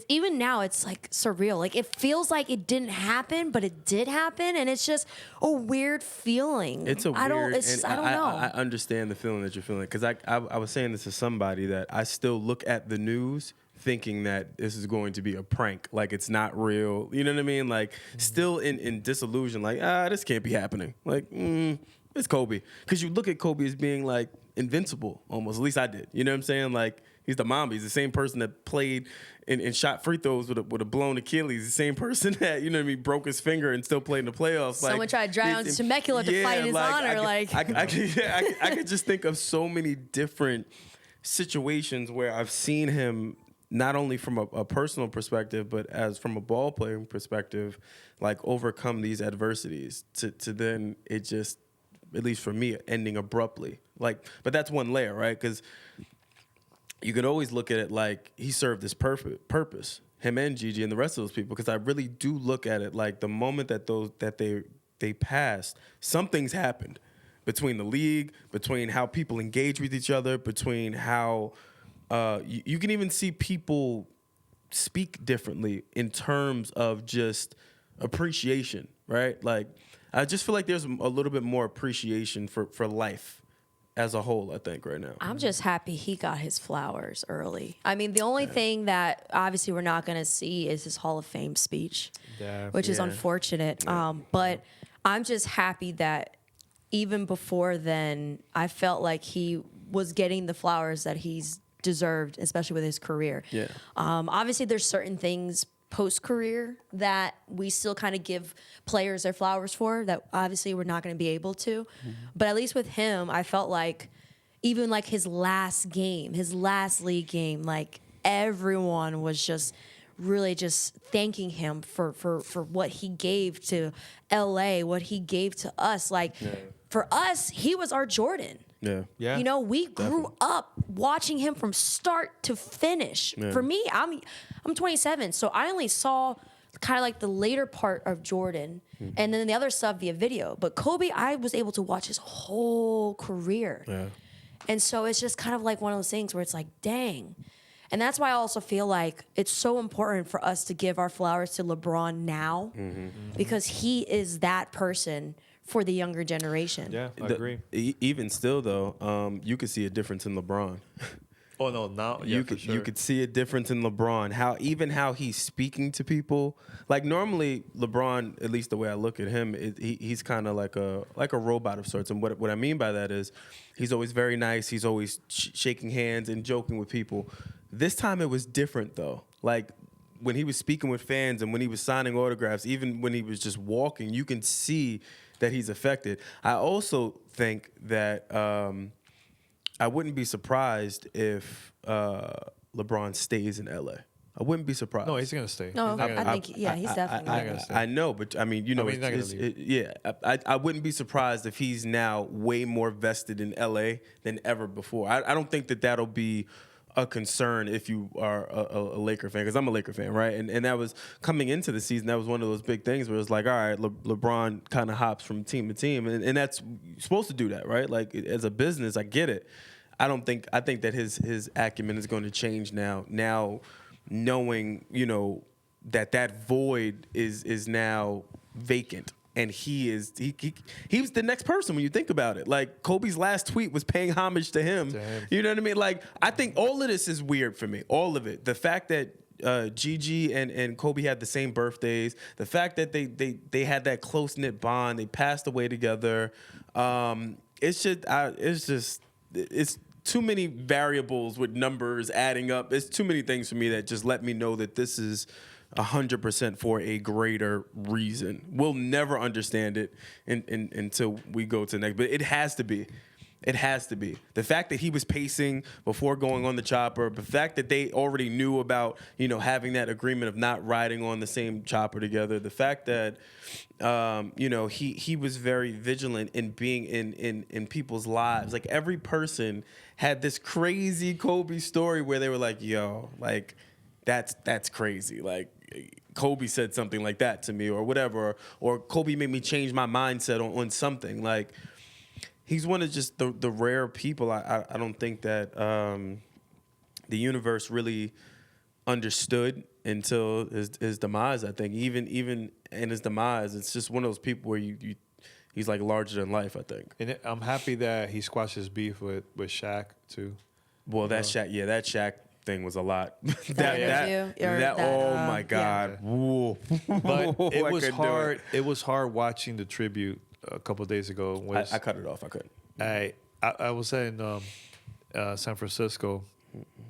even now it's like surreal. Like it feels like it didn't happen, but it did happen, and it's just a weird feeling. It's a weird. I don't know. I understand the feeling that you're feeling because I was saying this to somebody that I still look at the news thinking that this is going to be a prank, like it's not real. You know what I mean? Like still in disillusion. Like this can't be happening. Like it's Kobe, because you look at Kobe as being like invincible almost. At least I did. You know what I'm saying? Like. He's the Mamba. He's the same person that played and shot free throws with a blown Achilles. The same person that, you know what I mean, broke his finger and still played in the playoffs. Someone tried to drag on Temecula to fight in his honor. I could just think of so many different situations where I've seen him not only from a personal perspective, but as from a ball playing perspective, like overcome these adversities to then it just, at least for me, ending abruptly. Like, but that's one layer, right? Because you could always look at it like he served his purpose, him and Gigi and the rest of those people, because I really do look at it like the moment that they passed, something's happened between the league, between how people engage with each other, between how you can even see people speak differently in terms of just appreciation, right? Like I just feel like there's a little bit more appreciation for life as a whole, I think, right now. I'm just happy he got his flowers early. I mean, the only thing that obviously we're not going to see is his Hall of Fame speech, which is unfortunate. But I'm just happy that even before then, I felt like he was getting the flowers that he's deserved, especially with his career. Obviously, there's certain things post-career that we still kind of give players their flowers for that obviously we're not going to be able to. But at least with him, I felt like even like his last game, his last league game, like everyone was just really just thanking him for what he gave to LA, what he gave to us. Like for us, he was our Jordan. Yeah. You know, we grew up watching him from start to finish. For me, I'm 27, so I only saw kind of like the later part of Jordan and then the other stuff via video. But Kobe, I was able to watch his whole career. And so it's just kind of like one of those things where it's like, dang. And that's why I also feel like it's so important for us to give our flowers to LeBron now because he is that person for the younger generation. Yeah, I agree. Even still, though, you could see a difference in LeBron. Oh no, now you could see a difference in LeBron. How he's speaking to people. Like normally, LeBron, at least the way I look at him, he's kind of like a robot of sorts. And what I mean by that is, he's always very nice. He's always shaking hands and joking with people. This time it was different though. Like when he was speaking with fans and when he was signing autographs, even when he was just walking, you can see that he's affected. I also think that I wouldn't be surprised if LeBron stays in LA. I wouldn't be surprised. No, he's gonna stay. No, I think he's definitely gonna stay. I know, but I mean, you know, he's not gonna leave. I wouldn't be surprised if he's now way more vested in LA than ever before. I don't think that'll be a concern if you are a Laker fan, because I'm a Laker fan, right? And that was coming into the season. That was one of those big things where it's like, all right, LeBron kind of hops from team to team, and that's you're supposed to do that, right? Like as a business, I get it. I think that his acumen is going to change now. Now, knowing that void is now vacant. And he was the next person when you think about it. Like Kobe's last tweet was paying homage to him. You know what I mean? Like I think all of this is weird for me. All of it. The fact that Gigi and Kobe had the same birthdays. The fact that they had that close knit bond. They passed away together. It's too many variables with numbers adding up. It's too many things for me that just let me know that this is 100% for a greater reason. We'll never understand it until we go to the next. But it has to be. It has to be. The fact that he was pacing before going on the chopper, the fact that they already knew about, having that agreement of not riding on the same chopper together, the fact that, he was very vigilant in being in people's lives. Like every person had this crazy Kobe story where they were like, yo, like, that's crazy. Like, Kobe said something like that to me or whatever, or Kobe made me change my mindset on something. Like, he's one of just the rare people. I don't think that the universe really understood until his demise. I think even in his demise, it's just one of those people where he's like larger than life. I think. And I'm happy that he squashed his beef with Shaq too. Well, that Shaq thing was a lot. Oh my God. Yeah. But it was hard. It was hard watching the tribute a couple of days ago. I cut it off. I couldn't. I was in San Francisco.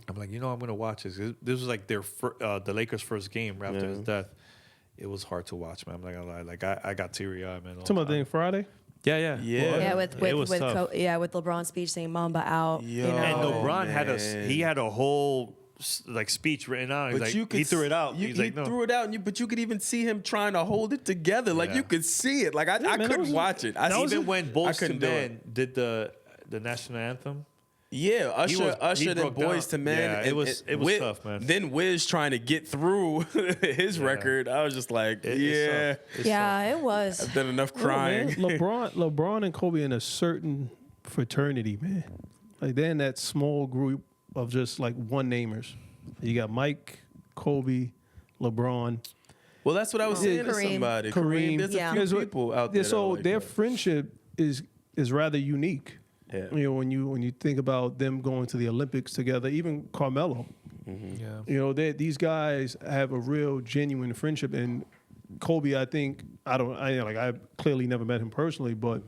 I'm like, I'm gonna watch this. This was like the Lakers' first game after his death. It was hard to watch, man. I'm not gonna lie. Like I got teary eyed, man. Some other thing Friday. Yeah. With LeBron's speech saying "Mamba out." And LeBron had a whole speech written out. He threw it out. He threw it out, but you could even see him trying to hold it together. Like you could see it. Like I couldn't watch it. Even when Boyz II Men did the national anthem. Yeah, Usher did Boyz II Men. Yeah, it was tough, man. Then Wiz trying to get through his record. I was just like, it was. I've done enough crying. LeBron and Kobe in a certain fraternity, man. Like they're in that small group of just like one-namers. You got Mike, Kobe, LeBron. Well, that's what I was saying to somebody. Kareem. There's a few people out there. So like their that. friendship is rather unique. Yeah. When you think about them going to the Olympics together, even Carmelo. Mm-hmm. Yeah. These guys have a real genuine friendship. And Kobe, I think I clearly never met him personally, but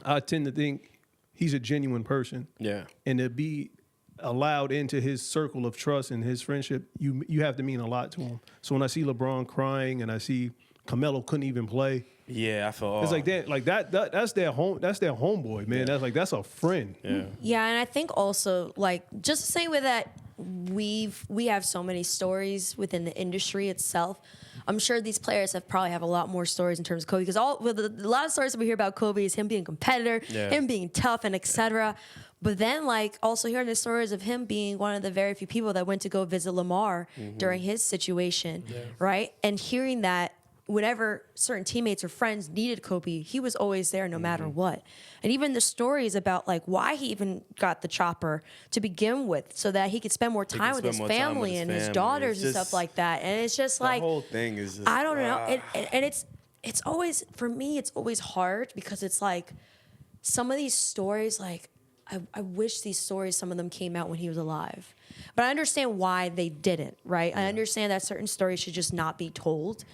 I tend to think he's a genuine person. Yeah. And to be allowed into his circle of trust and his friendship, you have to mean a lot to him. So when I see LeBron crying and I see Carmelo couldn't even play. Yeah, I feel it's like that. That's their home. That's their homeboy, man. Yeah. That's a friend. Yeah. Yeah, and I think also just the same way that we have so many stories within the industry itself. I'm sure these players probably have a lot more stories in terms of Kobe because a lot of stories that we hear about Kobe is him being a competitor, him being tough, and etc. But then, also hearing the stories of him being one of the very few people that went to go visit Lamar during his situation, right? And hearing that whenever certain teammates or friends needed Kobe, he was always there no matter what. And even the stories about why he even got the chopper to begin with so that he could spend more time with his family and his daughters and stuff like that. And it's just the whole thing is just, I don't know. And it's always, for me, it's always hard because it's like some of these stories, I wish these stories, some of them came out when he was alive. But I understand why they didn't, right? I understand that certain stories should just not be told.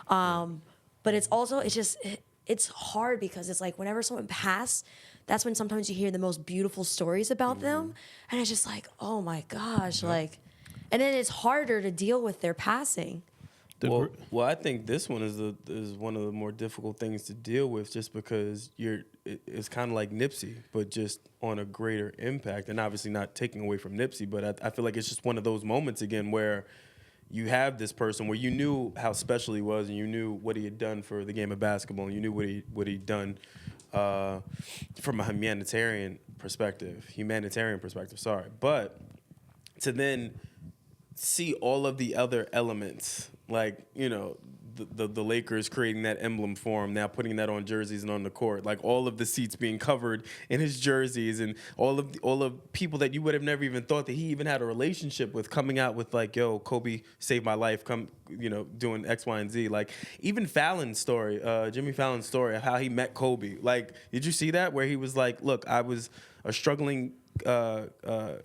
But it's also, it's hard because it's like whenever someone passed, that's when sometimes you hear the most beautiful stories about them. And it's just like, oh my gosh, and then it's harder to deal with their passing. Well, I think this one is one of the more difficult things to deal with just because it's kind of like Nipsey, but just on a greater impact. And obviously not taking away from Nipsey, but I feel like it's just one of those moments again where you have this person where you knew how special he was and you knew what he had done for the game of basketball and you knew what he'd done from a humanitarian perspective, sorry. But to then see all of the other elements, like, you know, the Lakers creating that emblem for him, now putting that on jerseys and on the court, like all of the seats being covered in his jerseys, and all of people that you would have never even thought that he even had a relationship with coming out with like, yo, Kobe saved my life, come, you know, doing X, Y, and Z. Like even Fallon's story, Jimmy Fallon's story of how he met Kobe. Like, did you see that where he was like, look, I was a struggling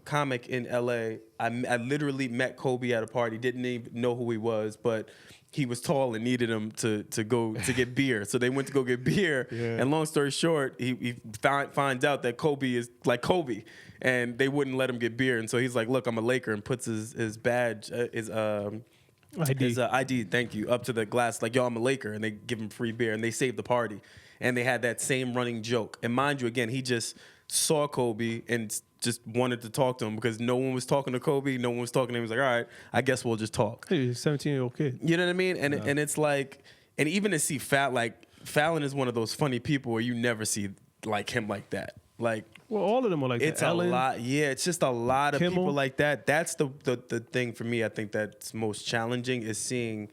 comic in LA. I literally met Kobe at a party, didn't even know who he was, but he was tall and needed him to go to get beer. So they went to go get beer. Yeah. And long story short, he finds out that Kobe is like Kobe, and they wouldn't let him get beer. And so he's like, look, I'm a Laker, and puts his badge, his ID, thank you, up to the glass, like, yo, I'm a Laker, and they give him free beer, and they save the party. And they had that same running joke. And mind you, again, he just saw Kobe and just wanted to talk to him because no one was talking to Kobe. No one was talking to him. He was like, all right, I guess we'll just talk. Hey, he's a 17-year-old kid. You know what I mean? And and it's like, and even to see Fallon is one of those funny people where you never see like him like that. Like, well, all of them are like that. It's a lot. Yeah, it's just a lot of Kimmel. people like that. That's the thing for me. I think that's most challenging is seeing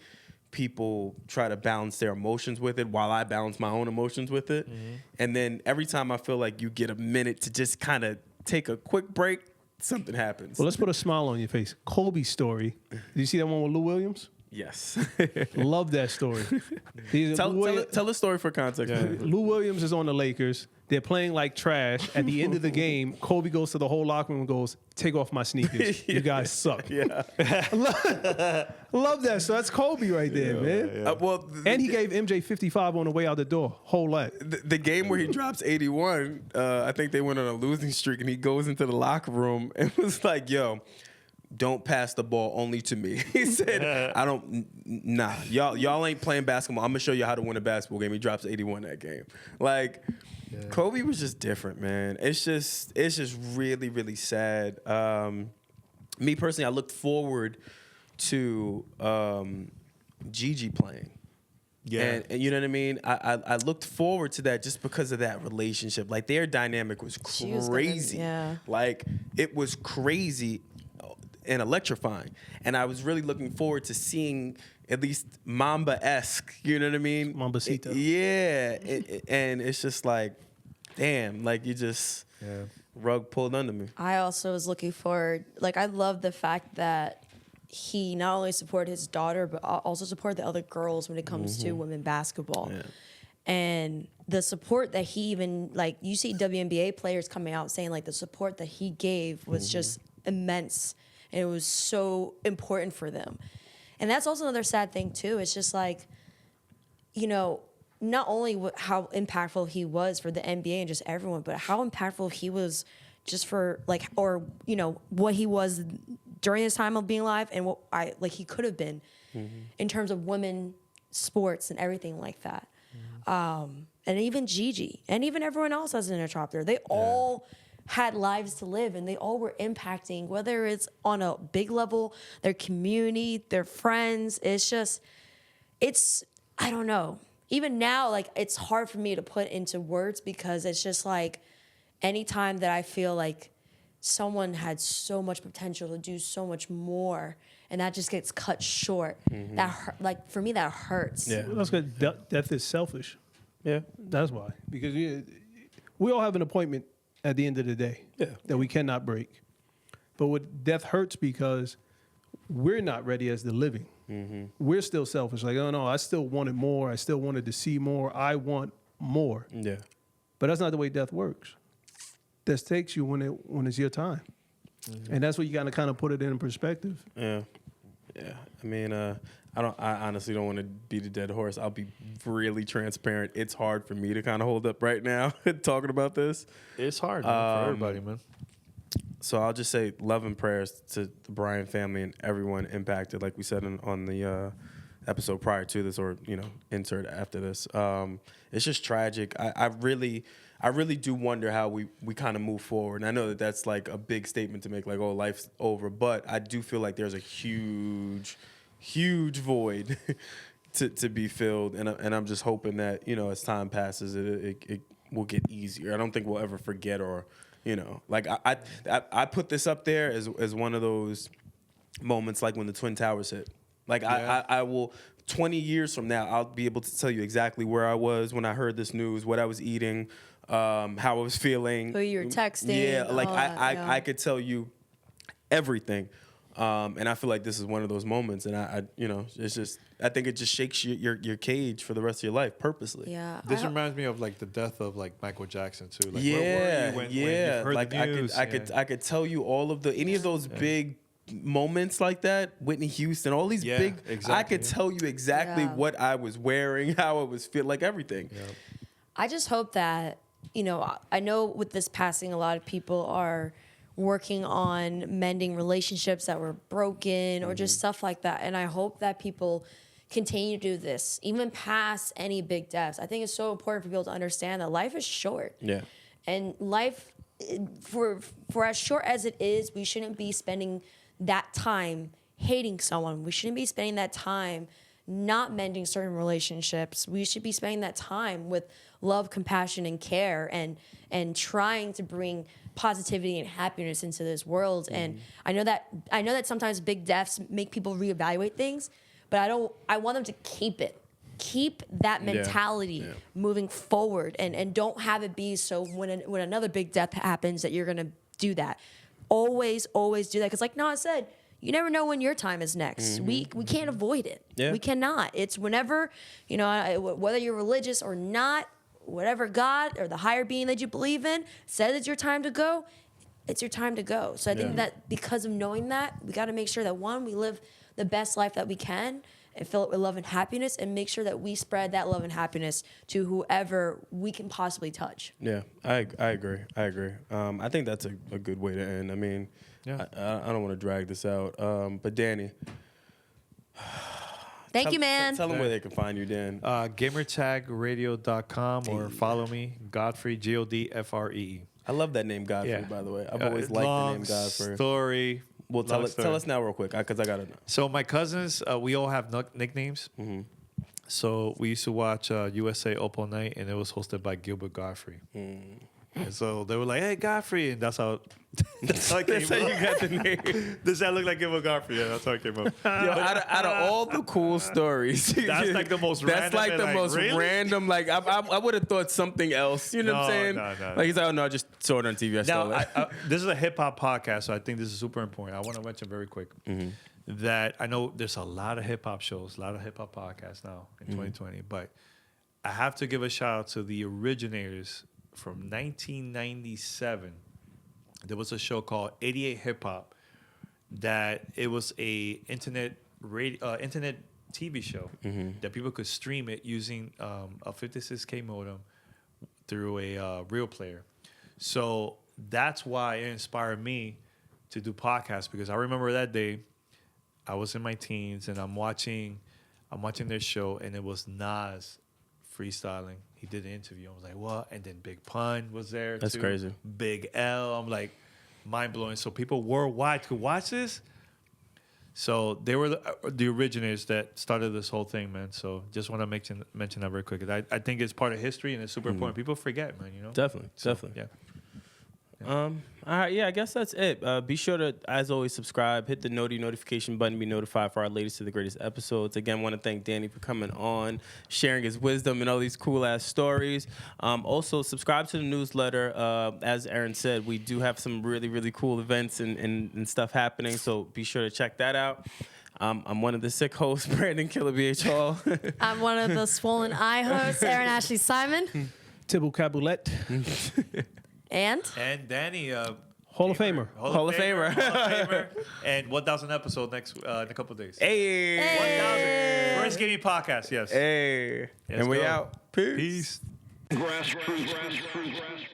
people try to balance their emotions with it while I balance my own emotions with it. Mm-hmm. And then every time I feel like you get a minute to just kind of take a quick break, something happens. Well, let's put a smile on your face. Kobe's story. Did you see that one with Lou Williams? Yes. Love that story. Tell the story for context. Yeah. Lou Williams is on the Lakers. They're playing like trash. At the end of the game, Kobe goes to the whole locker room and goes, take off my sneakers. You guys suck. Yeah. Love that. So that's Kobe right there, man. Yeah. And he gave MJ 55 on the way out the door. Whole lot. The game where he drops 81, I think they went on a losing streak, and he goes into the locker room and was like, yo, don't pass the ball only to me. He said, y'all ain't playing basketball. I'm going to show you how to win a basketball game. He drops 81 that game. Like, Kobe was just different, man. It's just really, really sad. Me personally, I looked forward to Gigi playing. Yeah. And you know what I mean? I looked forward to that just because of that relationship. Like, their dynamic was crazy. Like, it was crazy and electrifying. And I was really looking forward to seeing at least Mamba-esque, you know what I mean? Mambacita. And it's just like, damn, like you just rug pulled under me. I also was looking forward, like I love the fact that he not only supported his daughter, but also supported the other girls when it comes to women basketball. Yeah. And the support that he even, like you see WNBA players coming out saying like the support that he gave was just immense. And it was so important for them. And that's also another sad thing, too. It's just like, you know, not only how impactful he was for the NBA and just everyone, but how impactful he was just for, like, or, you know, what he was during his time of being alive and what he could have been in terms of women sports and everything like that. And even Gigi and even everyone else as an interrupter, they all had lives to live, and they all were impacting, whether it's on a big level, their community, their friends. I don't know. Even now, like, it's hard for me to put into words because it's just like anytime that I feel like someone had so much potential to do so much more, and that just gets cut short. Like, for me, that hurts. Yeah, that's because death is selfish. Yeah, that's why. Because we all have an appointment at the end of the day that we cannot break. But what death hurts because we're not ready as the living. We're still selfish. Like, oh no, I still wanted more. I still wanted to see more. I want more. Yeah. But that's not the way death works. Death takes you when it's your time. And that's what you got to kind of put it in perspective. Yeah. Yeah. I mean, I honestly don't want to beat a dead horse. I'll be really transparent. It's hard for me to kind of hold up right now talking about this. It's hard for everybody, man. So I'll just say love and prayers to the Bryant family and everyone impacted, like we said on the episode prior to this, or, you know, insert after this. It's just tragic. I really do wonder how we kind of move forward. And I know that that's like a big statement to make, like, oh, life's over. But I do feel like there's a huge void to be filled, and I'm just hoping that, you know, as time passes, it will get easier. I don't think we'll ever forget or You know, like I put this up there as one of those moments like when the Twin Towers hit. Like I will 20 years from now, I'll be able to tell you exactly where I was when I heard this news, what I was eating, how I was feeling. Who you were texting. Yeah, like all that, I could tell you everything. And I feel like this is one of those moments, and I you know, it's just I think it just shakes your cage for the rest of your life purposely. Yeah. This reminds me of like the death of like Michael Jackson too. Like, Yeah, where were you when you heard like the news? I could tell you all of any of those big moments like that. Whitney Houston, all these big. exactly, I could tell you exactly what I was wearing, how I was feeling, like everything. Yeah. I just hope that, you know, I know with this passing, a lot of people are working on mending relationships that were broken or just stuff like that. And I hope that people continue to do this, even past any big deaths. I think it's so important for people to understand that life is short. Yeah. And life, for as short as it is, we shouldn't be spending that time hating someone. We shouldn't be spending that time not mending certain relationships. We should be spending that time with love, compassion, and care, and trying to bring positivity and happiness into this world. And I know that sometimes big deaths make people reevaluate things, but I want them to keep that mentality moving forward, and don't have it be so when another big death happens that you're gonna do that. Always do that, because like Noah said, you never know when your time is next. We can't avoid it. Yeah. We cannot. It's whenever, you know, whether you're religious or not, whatever God or the higher being that you believe in says it's your time to go, it's your time to go. So I think that because of knowing that, we got to make sure that, one, we live the best life that we can and fill it with love and happiness, and make sure that we spread that love and happiness to whoever we can possibly touch. Yeah, I agree. I think that's a good way to end. I mean, I don't want to drag this out, but Danny. Thank you, man. Tell them where they can find you, Dan. Gamertagradio.com or follow me, Godfrey, Godfree. I love that name, Godfrey, by the way. I've always liked the name Godfrey. Story. Well, tell us now real quick, because I got to know. So my cousins, we all have nicknames. Mm-hmm. So we used to watch USA Opal Night, and it was hosted by Gilbert Godfrey. And so they were like, "Hey, Godfrey," and that's how I came That's how you got the name. Does that look like Gilbert Godfrey? Yeah, that's how it came up. Yo, out of all the cool stories, That's like the most that's random. like the most really? random. Like I would have thought something else. You know what I'm saying? No. Like he's like, "Oh no, I just saw it on TV. I saw Now, it." this is a hip hop podcast, so I think this is super important. I want to mention very quick that I know there's a lot of hip hop shows, a lot of hip hop podcasts now in 2020, but I have to give a shout out to the originators from 1997. There was a show called 88 Hip Hop that it was a internet TV show that people could stream it using a 56K modem through a real player. So that's why it inspired me to do podcasts, because I remember that day I was in my teens and I'm watching their show, and it was Nas freestyling. He did an interview. I was like, what? And then Big Pun was there. That's too. crazy. Big L. I'm like, mind blowing. So people worldwide could watch this. So they were the originators that started this whole thing, man. So just want to mention that very quick. I think it's part of history and it's super important. People forget, man. You know. Definitely. Yeah. All right, yeah, I guess that's it. Be sure to, as always, subscribe, hit the notification button, be notified for our latest to the greatest episodes. Again, want to thank Danny for coming on, sharing his wisdom and all these cool ass stories. Also, subscribe to the newsletter. As Erin said, we do have some really, really cool events and stuff happening, so be sure to check that out. I'm one of the sick hosts, Brandon Killabh Hall. I'm one of the swollen eye hosts, Erin Ashley Simon. Thibaut Caboulette, And Danny, Hall of Famer. Hall of Famer. And 1,000 episode next in a couple of days. Hey. 1,000. First gaming podcast, yes. Hey. Let's And we go. out. Peace. Peace. Grassroots.